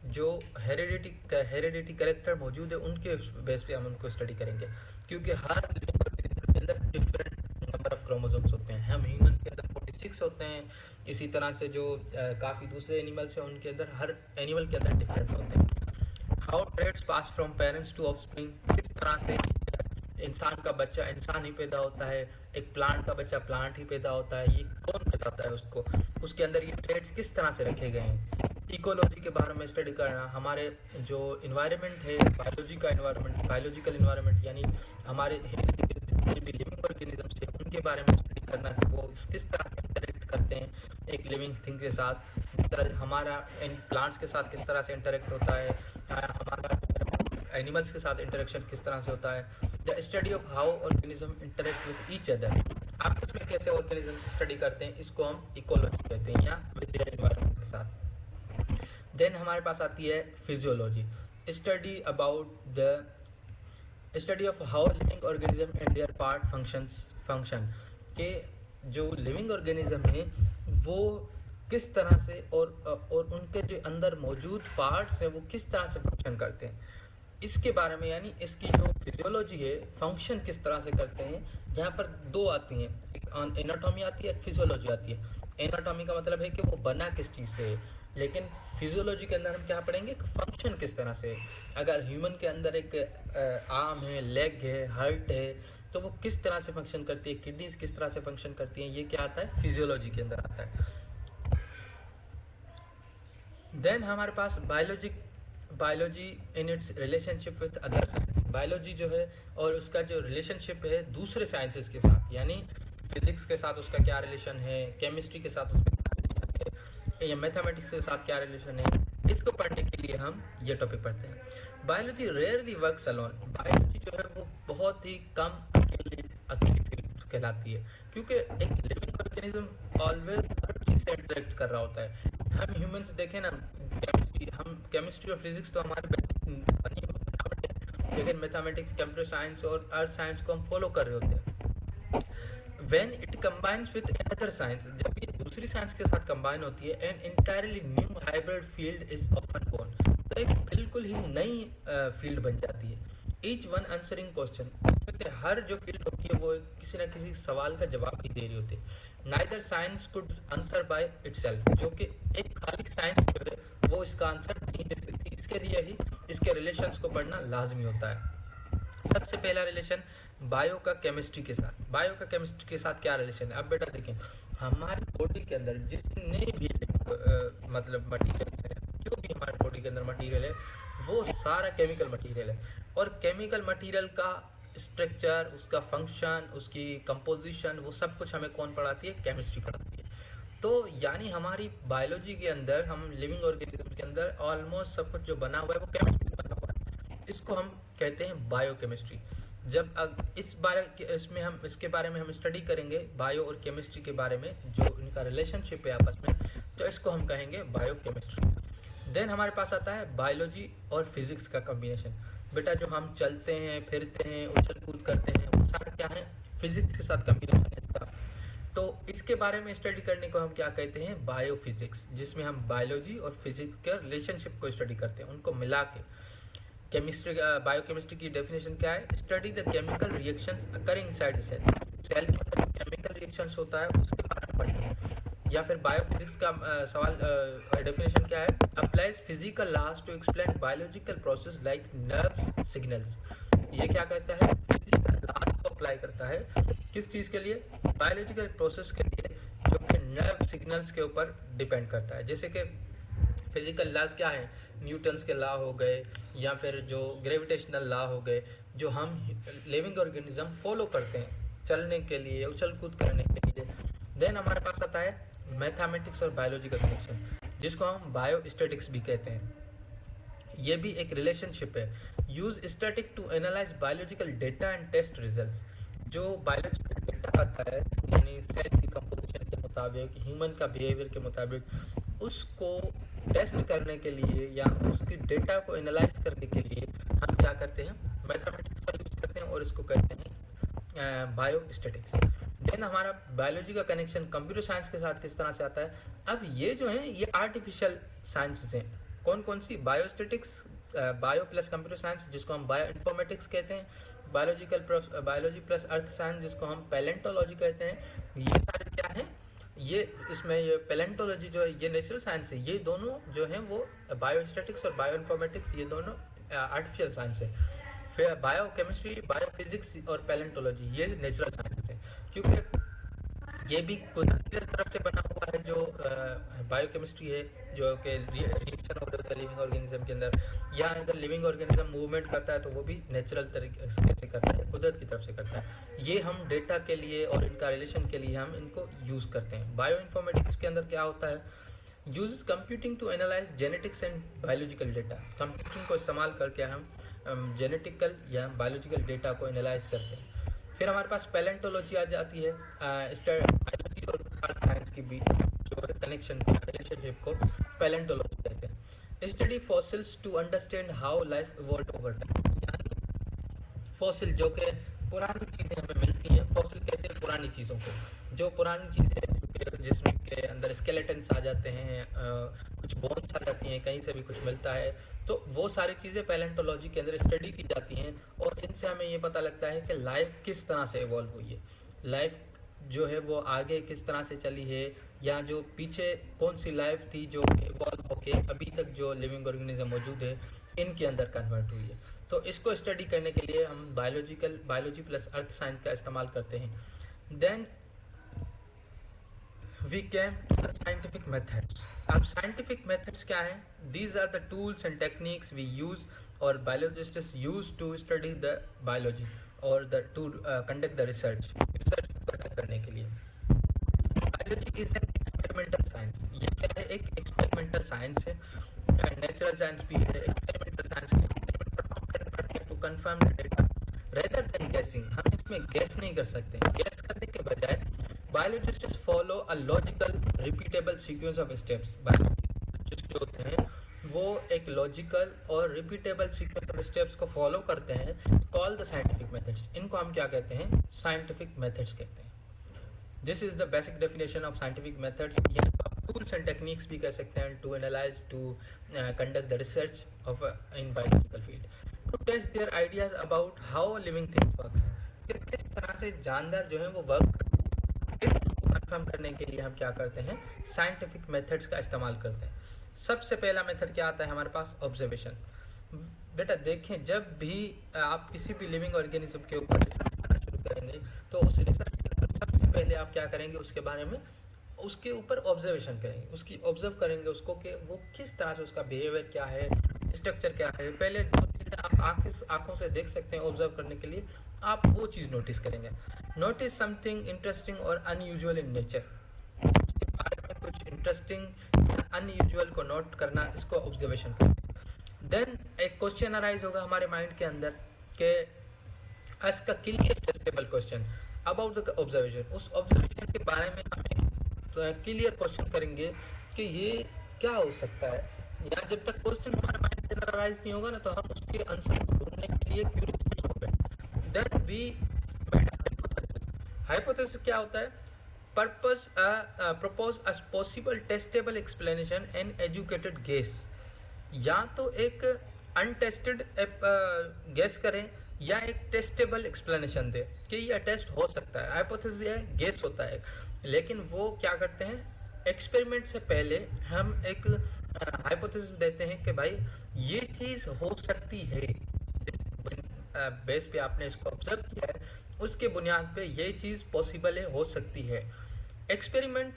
जो हेरिडिटी कैरेक्टर मौजूद है उनके बेस पे हम उनको स्टडी करेंगे, क्योंकि हर लिविंग ऑर्गेनिज्म के अंदर डिफरेंट नंबर ऑफ क्रोमोसोम्स होते हैं। हम ह्यूमंस के अंदर 46 होते हैं, इसी तरह से जो काफ़ी दूसरे एनिमल्स हैं उनके अंदर, हर एनिमल के अंदर डिफरेंट होते हैं। How traits pass from parents to offspring, किस तरह से इंसान का बच्चा इंसान ही पैदा होता है, एक प्लांट का बच्चा प्लांट ही पैदा होता है, ये कौन बताता है उसको, उसके अंदर ये ट्रेड्स किस तरह से रखे गए हैं। इकोलॉजी के बारे में स्टडी करना, हमारे जो इन्वायरमेंट है, बायोलॉजी का इन्वायरमेंट, बायोलॉजिकल इन्वायरमेंट, यानी हमारे भी लिविंग ऑर्गेनिजम्स है उनके बारे में स्टडी करना, वो किस तरह से इंटरेक्ट करते हैं एक लिविंग थिंग के साथ, जिस तरह हमारा प्लांट्स के साथ किस तरह से इंटरेक्ट होता है, हमारा एनिमल्स के साथ इंटरेक्शन किस तरह से होता है। The study of how organism interact with each other, आपस में कैसे ऑर्गेनिज्म स्टडी करते हैं, इसको हम इकोलॉजी कहते हैं, या विद देयर एनवायरनमेंट के साथ। देन हमारे पास आती है physiology, study about the study of how living organism and there part function, के जो लिविंग ऑर्गेनिज्म है वो किस तरह से और उनके जो अंदर मौजूद पार्ट्स हैं वो किस तरह से फंक्शन करते हैं, इसके बारे में, यानी इसकी जो फिजियोलॉजी है फंक्शन किस तरह से करते हैं। यहाँ पर 2 आती हैं, एक एनाटॉमी आती है, एक फिजियोलॉजी आती है। एनाटॉमी का मतलब है कि वो बना किस चीज़ से है, लेकिन फिजियोलॉजी के अंदर हम क्या पढ़ेंगे, फंक्शन किस तरह से। अगर ह्यूमन के अंदर एक आर्म है, लेग है, हार्ट है, तो वो किस तरह से फंक्शन करती है, किडनीज किस तरह से फंक्शन करती हैं, ये क्या आता है, फिजियोलॉजी के अंदर आता है। देन हमारे पास biology in its relationship with other science, biology जो है और उसका जो रिलेशनशिप है दूसरे साइंसेस के साथ, यानी फिजिक्स के साथ उसका क्या रिलेशन है, केमिस्ट्री के साथ उसका क्या रिलेशन है, या मैथमेटिक्स के साथ क्या रिलेशन है, इसको पढ़ने के लिए हम ये टॉपिक पढ़ते हैं। Biology rarely works alone, biology जो है वो बहुत ही कम अकेली फील्ड कहलाती है, क्योंकि एक लिविंग ऑर्गेनिज्म ऑलवेज हर चीज से इंटरेक्ट कर रहा होता है। हम ह्यूमंस देखें ना, केमिस्ट्री और फिजिक्स तो हमारे बेसिक बनी हुई है, लेकिन मैथमेटिक्स, कंप्यूटर साइंस और अर्थ साइंस को हम फॉलो कर रहे होते हैं। When it combines with another science, जब ये दूसरी साइंस के साथ कंबाइन होती है, an entirely new hybrid field is often born, तो एक बिल्कुल ही नई फील्ड बन जाती है। Each one answering question, इसमें से हर जो फील्ड होती है वो किसी न किसी सवाल का जवाब ही दे रही होती है। Neither science could answer by itself, जो कि एक खाली साइंस जो है वो इसका आंसर नहीं दे सकती, इसके लिए ही इसके रिलेशंस को पढ़ना लाजमी होता है। सबसे पहला रिलेशन बायो का केमिस्ट्री के साथ। बायो का केमिस्ट्री के साथ क्या रिलेशन है? अब बेटा देखें, हमारी बॉडी के अंदर जितने भी मतलब मटीरियल है, जो भी हमारे बॉडी के अंदर मटीरियल है वो सारा केमिकल मटीरियल है, और केमिकल मटीरियल का स्ट्रक्चर, उसका फंक्शन, उसकी कंपोजिशन, वो सब कुछ हमें कौन पढ़ाती है? केमिस्ट्री पढ़ाती है। तो यानी हमारी बायोलॉजी के अंदर, हम लिविंग ऑर्गेनिज्म के अंदर ऑलमोस्ट सब कुछ जो बना हुआ है वो केमिस्ट्री बना हुआ है। इसको हम कहते हैं बायोकेमिस्ट्री। जब इसमें हम इसके बारे में हम स्टडी करेंगे, बायो और केमिस्ट्री के बारे में, जो इनका रिलेशनशिप है आपस में, तो इसको हम कहेंगे बायोकेमिस्ट्री। देन हमारे पास आता है बायोलॉजी और फिजिक्स का कॉम्बिनेशन। बेटा जो हम चलते हैं, फिरते हैं, उछल कूद करते हैं, वो सारा क्या है? फिजिक्स के साथ कॉम्बिनेशन है इसका। तो इसके बारे में स्टडी करने को हम क्या कहते हैं? बायोफिजिक्स, जिसमें हम बायोलॉजी और फिजिक्स के रिलेशनशिप को स्टडी करते हैं, उनको मिला के। केमिस्ट्री, बायोकेमिस्ट्री की डेफिनेशन क्या है? Study the chemical reactions occurring inside the cell. Cell के अंदर जो केमिकल रिएक्शंस होता है उसके बारे में पढ़ते हैं। या फिर बायोफिजिक्स का डेफिनेशन क्या है? Applies physical laws to explain biological process like nerve signals. ये क्या कहता है? फिजिकल लॉज को अप्लाई करता है किस चीज के लिए? बायोलॉजिकल प्रोसेस के लिए, जो कि नर्व सिग्नल्स के ऊपर डिपेंड करता है। जैसे कि फिजिकल लॉज क्या है? न्यूटन्स के लॉ हो गए, या फिर जो ग्रेविटेशनल लॉ हो गए, जो हम लिविंग ऑर्गेनिज्म फॉलो करते हैं चलने के लिए, उछल कूद करने के लिए। देन हमारे पास आता है मैथमेटिक्स और बायोलॉजी का कनेक्शन, जिसको हम बायोस्टैटिक्स भी कहते हैं। ये भी एक रिलेशनशिप है। Use statistic to analyze biological data and test results. जो बायोलॉजिकल डेटा आता है, यानी सेल की कंपोजिशन के मुताबिक, ह्यूमन का बिहेवियर के मुताबिक, उसको टेस्ट करने के लिए या उसकी डेटा को एनालाइज करने के लिए हम क्या करते हैं? मैथमेटिक्स का यूज करते हैं, और इसको कहते हैं बायोस्टैटिक्स। देन हमारा बायोलॉजी का कनेक्शन कंप्यूटर साइंस के साथ किस तरह से आता है? अब ये जो है ये आर्टिफिशियल साइंसेस हैं। कौन कौन सी? Biostatistics, bio plus computer science जिसको हम बायो इन्फॉर्मेटिक्स कहते हैं, बायोलॉजी प्लस अर्थ साइंस जिसको हम पैलेंटोलॉजी कहते हैं। ये सारे क्या है? ये इसमें ये पैलेंटोलॉजी जो है ये नेचुरल साइंस है। ये दोनों जो हैं वो बायोस्टैटिक्स और बायो इन्फॉर्मेटिक्स, ये दोनों आर्टिफिशियल साइंस है। फिर बायोकेमिस्ट्री, बायोफिजिक्स और पैलेंटोलॉजी ये नेचुरल साइंस है, क्योंकि ये भी कुदरत की तरफ से बना हुआ है। जो बायोकेमिस्ट्री है, जो कि रिएक्शन हो रहा है लिविंग ऑर्गेनिज्म के अंदर, या अगर लिविंग ऑर्गेनिज्म मूवमेंट करता है तो वो भी नेचुरल तरीके से करता है, कुदरत की तरफ से करता है। ये हम डेटा के लिए और इनका रिलेशन के लिए हम इनको यूज करते हैं। बायो इन्फॉर्मेटिक्स के अंदर क्या होता है? Use computing to analyze genetics and biological data. Computing को इस्तेमाल करके हम जेनेटिकल या बायोलॉजिकल डेटा को एनालाइज करते हैं। फिर हमारे पास पैलेंटोलॉजी आ जाती है, बायोलॉजी और अर्थ साइंस के बीच जो कनेक्शन को, रिलेशनशिप को पैलेंटोलॉजी कहते हैं। Study fossils to understand how life evolve over time. यानी फॉसिल जो कि पुरानी चीज़ें हमें मिलती हैं, फॉसिल कहते हैं पुरानी चीज़ों को, जो पुरानी चीज़ें जिसमें के अंदर स्केलेटन्स आ जाते हैं, कुछ बोन्स आ जाती हैं, कहीं से भी कुछ मिलता है, तो वो सारी चीज़ें पैलेंटोलॉजी के अंदर स्टडी की जाती हैं, और इनसे हमें ये पता लगता है कि लाइफ किस तरह से इवॉल्व हुई है, लाइफ जो है वो आगे किस तरह से चली है, या जो पीछे कौन सी लाइफ थी जो इवॉल्व होके अभी तक जो लिविंग ऑर्गेनिज्म मौजूद है इनके अंदर कन्वर्ट हुई है। तो इसको स्टडी करने के लिए हम बायोलॉजी प्लस अर्थ साइंस का इस्तेमाल करते हैं। Then we came to the scientific methods. अब साइंटिफिक मेथड्स क्या है? These are the tools and techniques we use और biologists use to study the biology और टू कंडक्ट द रिसर्च करने के लिए। Biology is an experimental science. ये क्या है? एक एक्सपेरिमेंटल साइंस है। नेचुरल साइंस भी है, एक्सपेरिमेंटल साइंस परफॉर्म करने पड़ते हैं to confirm the data rather than guessing. हम इसमें में गैस नहीं कर सकते। गैस करने के बजाय biologist follow a logical repeatable sequence of steps. Biologist जो होते हैं वो एक लॉजिकल और रिपीटेबल सीक्वेंस ऑफ स्टेप्स को फॉलो करते हैं, कॉल द साइंटिफिक मेथड्स। इनको हम क्या कहते हैं? साइंटिफिक मेथड्स कहते हैं। This is the basic definition of scientific methods. यहाँ पर आप टूल्स एंड टेक्निक्स भी कह सकते हैं to analyze, to conduct the research of in biological field, to test their ideas about how living things work. किस तरह से जानदार जो है वो वर्क करते हैं, इसको कंफर्म करने के लिए हम क्या करते हैं? साइंटिफिक मेथड्स का इस्तेमाल करते हैं। सबसे पहला मेथड क्या आता है हमारे पास? ऑब्जर्वेशन। बेटा देखें, जब भी आप किसी भी लिविंग ऑर्गेनिज्म के ऊपर रिसर्च करना शुरू करेंगे तो उस रिसर्च के अंदर सबसे पहले आप क्या करेंगे? उसके बारे में, उसके ऊपर ऑब्जर्वेशन करेंगे, उसकी ऑब्जर्व करेंगे उसको कि वो किस तरह से, उसका बिहेवियर क्या है, स्ट्रक्चर क्या है। पहले जो चीज़ें आप आंखों से देख सकते हैं ऑब्जर्व करने के लिए, आप वो चीज़ नोटिस करेंगे। नोटिस समथिंग इंटरेस्टिंग और अनयूजुअल इन नेचर, उसके बारे में कुछ इंटरेस्टिंग या अनयूजुअल को नोट करना, इसको ऑब्जर्वेशन करते हैं। देन एक क्वेश्चन अराइज होगा हमारे माइंड के अंदर कि ask a clear testable question about the observation. उस ऑब्जर्वेशन के बारे में हम एक क्लियर क्वेश्चन करेंगे कि ये क्या हो सकता है। या जब तक क्वेश्चन हमारे माइंड के अंदर अराइज नहीं होगा ना, तो हम उसके आंसर को ढूंढने के लिए क्यूरियस नहीं होंगे। देन वी हाइपोथेसिस क्या होता है? propose a possible testable explanation and educated guess। या तो एक अनटेस्टेड गेस करें या एक टेस्टेबल एक्सप्लेनेशन दे कि यह टेस्ट हो सकता है। हाइपोथेसिस है, गेस होता है, लेकिन वो क्या करते हैं? एक्सपेरिमेंट से पहले हम एक हाइपोथेसिस देते हैं कि भाई ये चीज हो सकती है, बेस पे आपने इसको ऑब्जर्व किया है, उसके बुनियाद पे ये चीज पॉसिबल है, हो सकती है। एक्सपेरिमेंट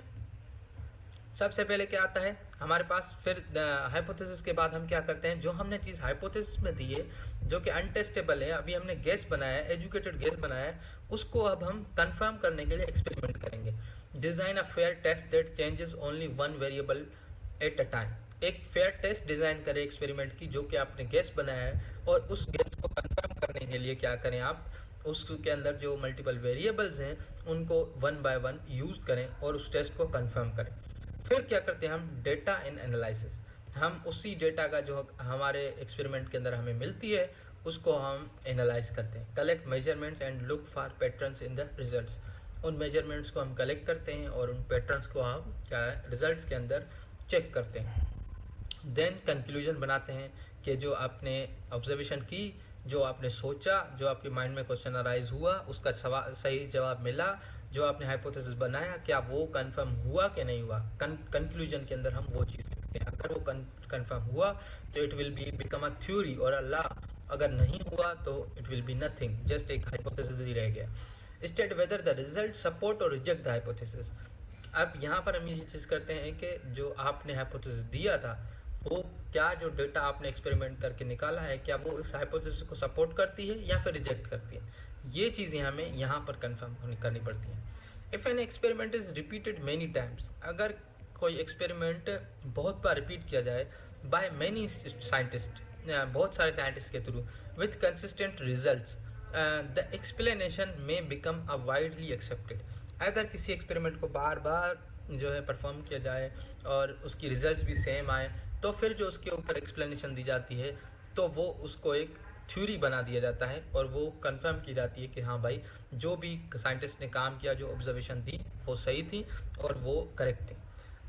सबसे पहले क्या आता है हमारे पास, फिर हाइपोथेसिस के बाद हम क्या करते हैं? जो हमने चीज हाइपोथेसिस में दी है, जो कि अनटेस्टेबल है, अभी हमने गेस बनाया है, एजुकेटेड गेस बनाया है, उसको अब हम कंफर्म करने के लिए एक्सपेरिमेंट करेंगे। Design a fair test that changes only one variable at a time. एक फेयर टेस्ट डिजाइन करें एक्सपेरिमेंट की, जो कि आपने गेस बनाया है, और उस गेस को कंफर्म करने के लिए क्या करें आप? उसके अंदर जो मल्टीपल वेरिएबल्स हैं उनको वन बाय वन यूज करें और उस टेस्ट को कंफर्म करें। फिर क्या करते हैं हम? डेटा इन एनालिसिस। हम उसी डेटा का जो हमारे एक्सपेरिमेंट के अंदर हमें मिलती है उसको हम एनालाइज करते हैं। Collect measurements and look for patterns in the results. उन मेजरमेंट्स को हम कलेक्ट करते हैं और उन पैटर्न्स को हम क्या है रिजल्ट्स के अंदर चेक करते हैं। देन कंक्लूजन बनाते हैं कि जो आपने ऑब्जर्वेशन की, जो आपने सोचा, जो आपके माइंड में क्वेश्चन अराइज हुआ, उसका सही जवाब मिला, जो आपने हाइपोथेसिस बनाया, क्या वो कंफर्म हुआ कि नहीं हुआ। कंक्लूजन के अंदर हम वो चीज़ देखते हैं। अगर वो कंफर्म हुआ तो it will be become a theory और अ लॉ। अगर नहीं हुआ तो it will be nothing, just एक हाइपोथेसिस ही रह गया। State whether the result support और रिजेक्ट द हाइपोथेसिस। अब यहाँ पर हम ये चीज़ करते हैं कि जो आपने हाइपोथेसिस दिया था, वो क्या जो डेटा आपने एक्सपेरिमेंट करके निकाला है, क्या वो इस हाइपोथेसिस को सपोर्ट करती है या फिर रिजेक्ट करती है। ये चीज़ें हमें यहाँ पर कंफर्म करनी पड़ती हैं। If an experiment is repeated many times, अगर कोई एक्सपेरिमेंट बहुत बार रिपीट किया जाए बाय मेनी साइंटिस्ट, बहुत सारे साइंटिस्ट के through, with consistent results, the explanation में बिकम अ वाइडली एक्सेप्टेड। अगर किसी एक्सपेरिमेंट को बार बार जो है परफॉर्म किया जाए और उसकी रिजल्ट्स भी सेम आए, तो फिर जो उसके ऊपर एक्सप्लेनेशन दी जाती है तो वो उसको एक थ्योरी बना दिया जाता है और वो कंफर्म की जाती है कि हाँ भाई जो भी साइंटिस्ट ने काम किया, जो ऑब्जर्वेशन दी वो सही थी और वो करेक्ट थी।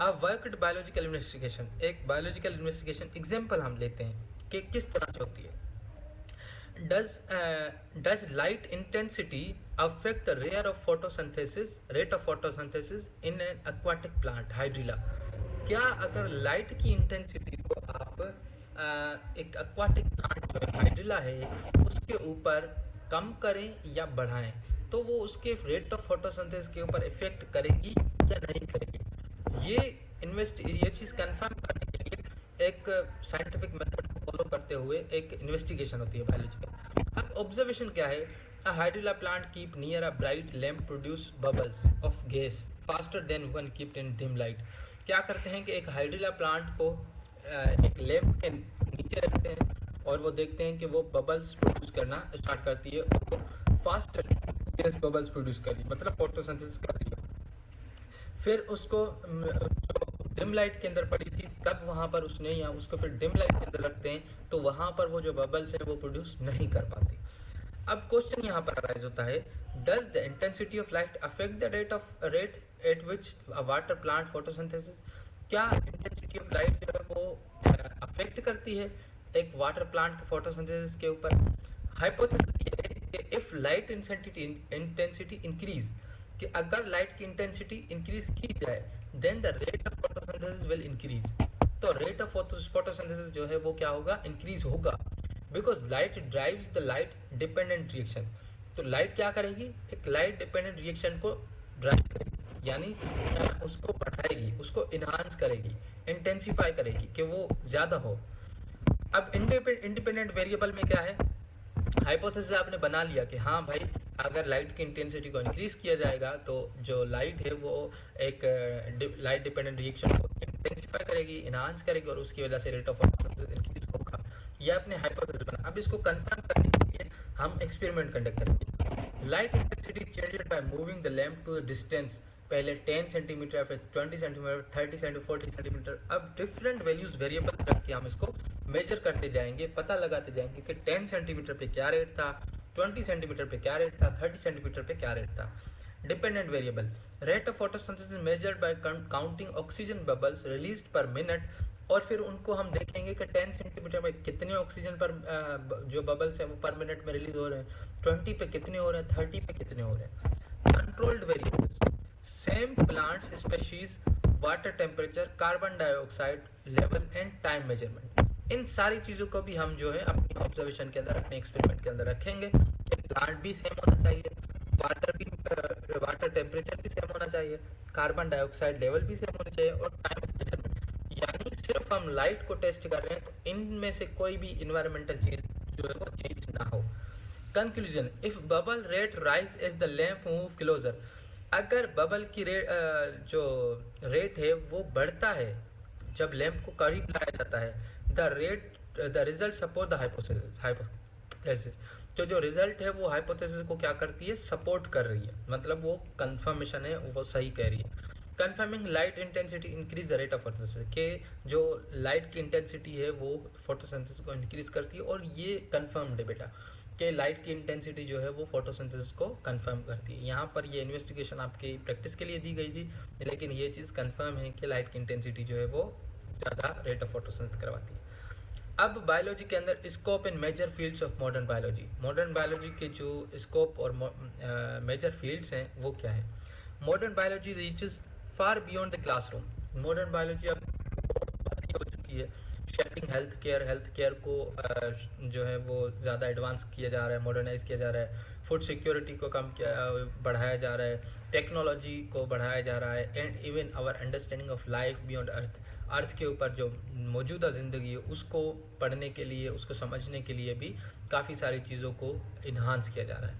अब वर्कड बायोलॉजिकल इन्वेस्टिगेशन, एक बायोलॉजिकल इन्वेस्टिगेशन एग्जाम्पल हम लेते हैं कि किस तरह से होती है। Does light intensity affect the rate of photosynthesis in an aquatic plant hydrilla? क्या अगर लाइट की इंटेंसिटी को आप एक aquatic plant जो हाइड्रिला है उसके ऊपर कम करें या बढ़ाएं, तो वो उसके रेट ऑफ फोटोसिंथेसिस के ऊपर इफेक्ट करेगी या नहीं करेगी। ये चीज़ कंफर्म करने के लिए एक साइंटिफिक मेथड को फॉलो करते हुए एक इन्वेस्टिगेशन होती है बायोलॉजिकल। अब ऑब्जर्वेशन क्या है? A hydrilla plant keep near a bright lamp produce bubbles of gas faster than one keeped in dim light. क्या करते हैं कि एक हाइड्रिला प्लांट को एक लैम्प के नीचे रखते हैं और वो देखते हैं कि वो बबल्स प्रोड्यूस करना स्टार्ट करती है और वो फास्टर गैस बबल्स प्रोड्यूस कर रही है, मतलब फोटोसिंथेसिस कर रही है। फिर उसको जो डिम लाइट के अंदर पड़ी थी तब वहां पर उसने, या उसको फिर डिम लाइट के अंदर रखते हैं तो वहां पर वो जो बबल्स है वो प्रोड्यूस नहीं कर पाती। अब क्वेश्चन यहाँ पर अराइज होता है, does the intensity of light affect the rate at which a water plant photosynthesis? क्या इंटेंसिटी ऑफ लाइट जो है वो अफेक्ट करती है एक वाटर प्लांट के फोटोसिंथेसिस के ऊपर? हाइपोथेसिस ये है कि इफ लाइट इंटेंसिटी इंक्रीज, कि अगर लाइट की इंटेंसिटी इंक्रीज की जाए then the rate of photosynthesis will increase. तो रेट ऑफ फोटोसिंथेसिस जो है वो क्या होगा, इंक्रीज होगा, because light drives the light dependent reaction. तो लाइट क्या करेगी, एक लाइट डिपेंडेंट रिएक्शन को ड्राइव करेगी, यानी उसको बढ़ाएगी, उसको इनहांस करेगी, इंटेंसिफाई करेगी कि वो ज्यादा हो। अब इंडिपेंडेंट वेरिएबल में क्या है, हाइपोथेसिस आपने बना लिया कि हाँ भाई अगर लाइट की इंटेंसिटी को इंक्रीज किया जाएगा तो जो लाइट है वो एक लाइट डिपेंडेंट रिएक्शन को इंटेंसिफाई करेगी, इनहांस करेगी, और उसकी वजह से रेट ऑफ फोटोसिंथेसिस इंक्रीज होगा। ये अपने हाइपोथेसिस बना। अब इसको कंफर्म करने के लिए हम एक्सपेरिमेंट कंडक्ट करेंगे। Light intensity changed by moving the lamp to the distance, पहले 10 सेंटीमीटर, फिर 20 सेंटीमीटर, 30 सेंटीमीटर, 40 सेंटीमीटर। अब डिफरेंट वैल्यूज वेरिएबल रख के हम इसको मेजर करते जाएंगे, पता लगाते जाएंगे कि 10 सेंटीमीटर पे क्या रेट था, 20 सेंटीमीटर पे क्या रेट था, 30 सेंटीमीटर पे क्या रेट था। Dependent variable, rate of photosynthesis measured by counting oxygen bubbles released पर मिनट, और फिर उनको हम देखेंगे कि 10 सेंटीमीटर में कितने ऑक्सीजन पर जो बबल्स है वो पर मिनट में रिलीज हो रहे हैं, 20 पे कितने हो रहे हैं, 30 पे कितने हो रहे हैं। Controlled variables, same plants species, water temperature, carbon dioxide level and time measurement. इन सारी चीजों को भी हम जो है अपनी ऑब्जर्वेशन के अंदर, अपने एक्सपेरिमेंट के अंदर रखेंगे कि प्लांट भी सेम होना चाहिए, वाटर टेम्परेचर भी सेम होना चाहिए, कार्बन डाइऑक्साइड लेवल भी सेम होना चाहिए, और टाइम मेजरमेंट। यानी सिर्फ हम लाइट को टेस्ट कर रहे हैं तो इनमें से कोई भी इन्वायरमेंटल चीज जो है वो चेंज ना हो। Conclusion, if bubble rate rise as the lamp move closer, अगर बबल की जो रेट है वो बढ़ता है जब लैंप को करीब लाया जाता है, the result support the hypothesis, तो जो रिजल्ट है वो हाइपोथेसिस को क्या करती है, सपोर्ट कर रही है, मतलब वो कंफर्मेशन है, वो सही कह रही है। Confirming light intensity increase the rate of photosynthesis, के जो लाइट की इंटेंसिटी है वो फोटोसिंथेसिस को इंक्रीज करती है, और ये कंफर्म्ड है बेटा कि लाइट की इंटेंसिटी जो है वो फोटोसिंथेसिस को कंफर्म करती है। यहाँ पर ये इन्वेस्टिगेशन आपकी प्रैक्टिस के लिए दी गई थी, लेकिन ये चीज़ कंफर्म है कि लाइट की इंटेंसिटी जो है वो ज़्यादा रेट ऑफ फोटोसिंथेसिस करवाती है। अब बायोलॉजी के अंदर scope in major fields of modern biology, modern biology के जो स्कोप और मेजर फील्ड्स हैं वो क्या है। Modern biology reaches far beyond the classroom. Modern biology अब बहुत हो चुकी है, शेपिंग हेल्थ केयर को जो है वो ज़्यादा एडवांस किया जा रहा है, मॉडर्नाइज किया जा रहा है, फूड सिक्योरिटी को बढ़ाया जा रहा है, टेक्नोलॉजी को बढ़ाया जा रहा है, and even our understanding of life beyond earth के ऊपर जो मौजूदा ज़िंदगी है उसको पढ़ने के लिए, उसको समझने के लिए भी काफ़ी सारी चीज़ों को इन्हांस किया जा रहा है।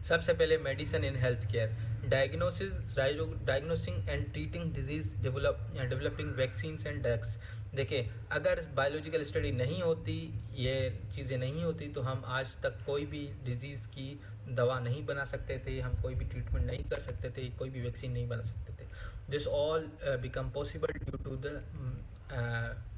सबसे पहले medicine in health care, diagnosing and treating disease, developing vaccines and drugs. देखिए, अगर बायोलॉजिकल स्टडी नहीं होती, ये चीज़ें नहीं होती, तो हम आज तक कोई भी डिजीज़ की दवा नहीं बना सकते थे, हम कोई भी ट्रीटमेंट नहीं कर सकते थे, कोई भी वैक्सीन नहीं बना सकते थे। This all become possible due to the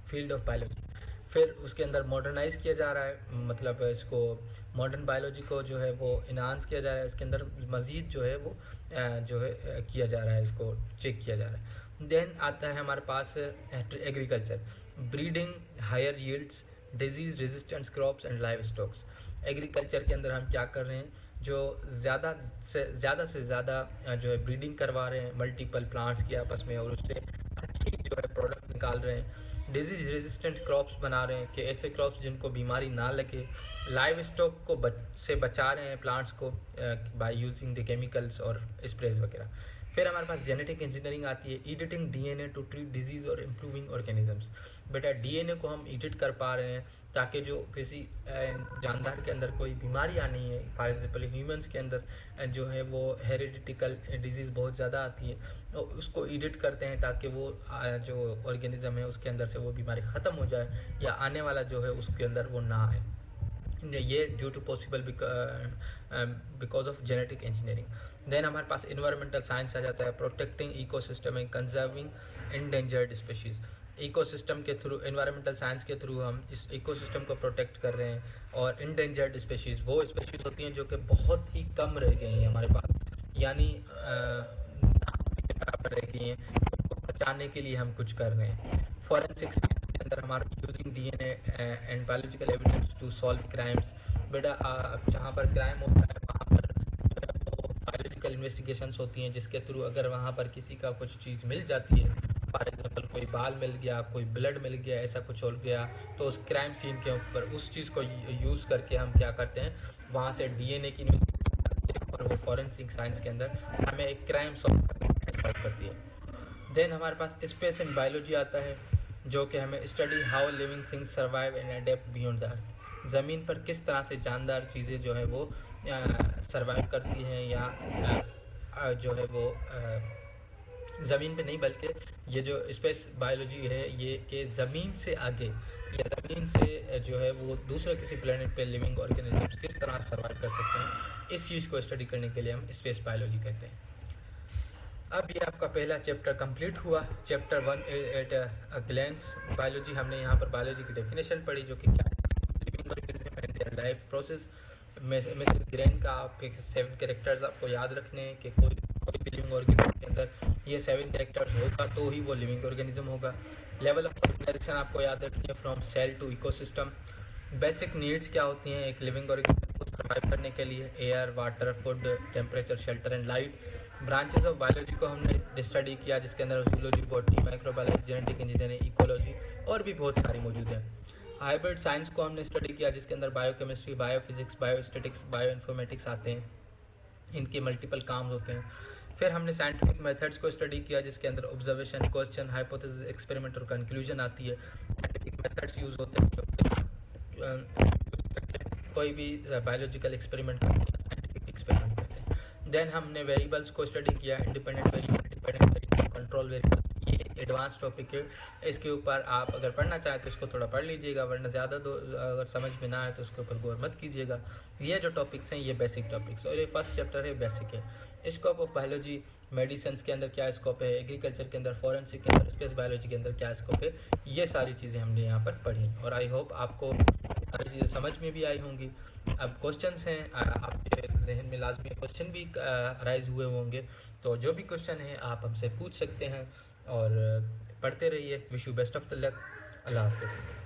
field of biology. फिर उसके अंदर मॉडर्नाइज किया जा रहा है, मतलब इसको मॉडर्न बायोलॉजी को जो है वो इन्हांस किया जा रहा है, इसके अंदर मज़ीद जो है वो जो है किया जा रहा है, इसको चेक किया जा रहा है। देन आता है हमारे पास agriculture, breeding, higher yields, disease resistant crops and livestocks. Agriculture के अंदर हम क्या कर रहे हैं, जो ज़्यादा से ज़्यादा जो है ब्रीडिंग करवा रहे हैं मल्टीपल प्लांट्स की आपस में, और उससे अच्छी जो है प्रोडक्ट निकाल रहे हैं। डिजीज रेजिस्टेंट क्रॉप्स बना रहे हैं कि ऐसे क्रॉप्स जिनको बीमारी ना लगे। लाइव स्टॉक को से बचा रहे हैं प्लांट्स को बाय यूजिंग द केमिकल्स और स्प्रेज वगैरह। फिर हमारे पास जेनेटिक इंजीनियरिंग आती है, editing DNA to treat disease और इम्प्रूविंग ऑर्गेनिजम्स। बेटा डीएनए को हम एडिट कर पा रहे हैं ताकि जो किसी जानदार के अंदर कोई बीमारी आनी है, फॉर एग्जाम्पल ह्यूमन्स के अंदर जो है वो हेरिडिटिकल डिजीज़ बहुत ज़्यादा आती है, तो उसको एडिट करते हैं ताकि वो जो ऑर्गेनिज्म है उसके अंदर से वो बीमारी ख़त्म हो जाए, या आने वाला जो है उसके अंदर वो ना आए। ये due to possible because of genetic engineering. Then हमारे पास इन्वायरमेंटल साइंस आ जाता है, protecting ecosystem and conserving endangered species. Ecosystem के थ्रू, इन्वायरमेंटल साइंस के थ्रू हम इस इकोसिस्टम को प्रोटेक्ट कर रहे हैं। और इंडेंजर्ड स्पीशीज़ वो स्पीशीज़ होती हैं जो कि बहुत ही कम रह गई हैं हमारे पास, यानी बराबर रह गई हैं, उनको बचाने के लिए हम कुछ कर रहे हैं। फॉरेंसिक साइंस के अंदर हमारा using DNA and biological evidence to solve crimes. बेटा जहाँ पर क्राइम होता है वहाँ पर बायोलॉजिकल इन्वेस्टिगेशंस होती हैं, जिसके थ्रू अगर वहाँ पर किसी का कुछ चीज़ मिल जाती है, फॉर एग्जांपल कोई बाल मिल गया, कोई ब्लड मिल गया, ऐसा कुछ हो गया, तो उस क्राइम सीन के ऊपर उस चीज़ को यूज़ करके हम क्या करते हैं, वहाँ से डीएनए की इन्वेस्टिगेशन करते हैं और वो फॉरेंसिक साइंस के अंदर हमें एक क्राइम सॉल्व करती है। देन हमारे पास स्पेस एंड बायोलॉजी आता है, जो कि हमें study how living things survive and adapt beyond the earth. ज़मीन पर किस तरह से जानदार चीज़ें जो है वो सर्वाइव करती हैं, या जो है वो ज़मीन पे नहीं, बल्कि ये जो स्पेस बायोलॉजी है ये कि ज़मीन से आगे या ज़मीन से जो है वो दूसरे किसी प्लेनेट पे लिविंग ऑर्गेनिजम्स किस तरह सर्वाइव कर सकते हैं, इस चीज़ को स्टडी करने के लिए हम स्पेस बायोलॉजी कहते हैं। अब ये आपका पहला चैप्टर कंप्लीट हुआ, chapter 1 at a glance biology. हमने यहाँ पर बायोलॉजी की डेफिनेशन पढ़ी, जो कि क्या है, living organism and their life process. Mrs grain का आपके 7 कैरेक्टर्स आपको याद रखने हैं कि कोई भी लिविंग ऑर्गेनिज्म के अंदर ये 7 कैरेक्टर्स होगा तो ही वो लिविंग ऑर्गेनिज्म होगा। लेवल ऑफ ऑर्गेनाइजेशन आपको याद रखनी है, from cell to ecosystem. Basic needs क्या होती हैं एक लिविंग ऑर्गेनिज्म को सर्वाइव करने के लिए, air, water, food, temperature, shelter and light. Branches of biology को हमने स्टडी किया, जिसके अंदर zoology, botany, microbiology, genetic engineering, ecology और भी बहुत सारी मौजूद हैं। हाइब्रिड साइंस को हमने स्टडी किया, जिसके अंदर बायोकेमिस्ट्री, बायोफिजिक्स, बायोस्टेटिक्स, बायोइन्फॉर्मेटिक्स आते हैं, इनके मल्टीपल काम होते हैं। फिर हमने साइंटिफिक मेथड्स को स्टडी किया, जिसके अंदर ऑब्जर्वेशन, क्वेश्चन, हाइपोथेसिस, एक्सपेरिमेंट और कंक्लूजन आती है। साइंटिफिक मेथड्स यूज होते हैं कोई भी बायोलॉजिकल एक्सपेरिमेंट करते हैं, साइंटिफिक एक्सपेरिमेंट करते हैं। देन हमने वेरिएबल्स को स्टडी किया, independent variable, dependent variable, control variable. ये एडवांस टॉपिक है, इसके ऊपर आप अगर पढ़ना चाहें तो इसको थोड़ा पढ़ लीजिएगा, वरना ज़्यादा अगर समझ में ना आए तो उसके ऊपर गौर मत कीजिएगा। ये जो टॉपिक्स हैं ये बेसिक टॉपिक्स, और ये फर्स्ट चैप्टर है बेसिक है। स्कोप ऑफ बायोलॉजी, मेडिसिन के अंदर क्या स्कोप है, एग्रीकल्चर के अंदर, फॉरेंसिक के अंदर, स्पेस बायोलॉजी के अंदर क्या स्कोप है, ये सारी चीज़ें हमने यहाँ पर पढ़ी, और आई होप आपको सारी चीज़ें समझ में भी आई होंगी। अब क्वेश्चंस हैं, आपके जहन में लाजमी क्वेश्चन भी राइज हुए होंगे, तो जो भी क्वेश्चन है आप हमसे पूछ सकते हैं, और पढ़ते रहिए। Wish you best of the luck. अल्लाह हाफिज़।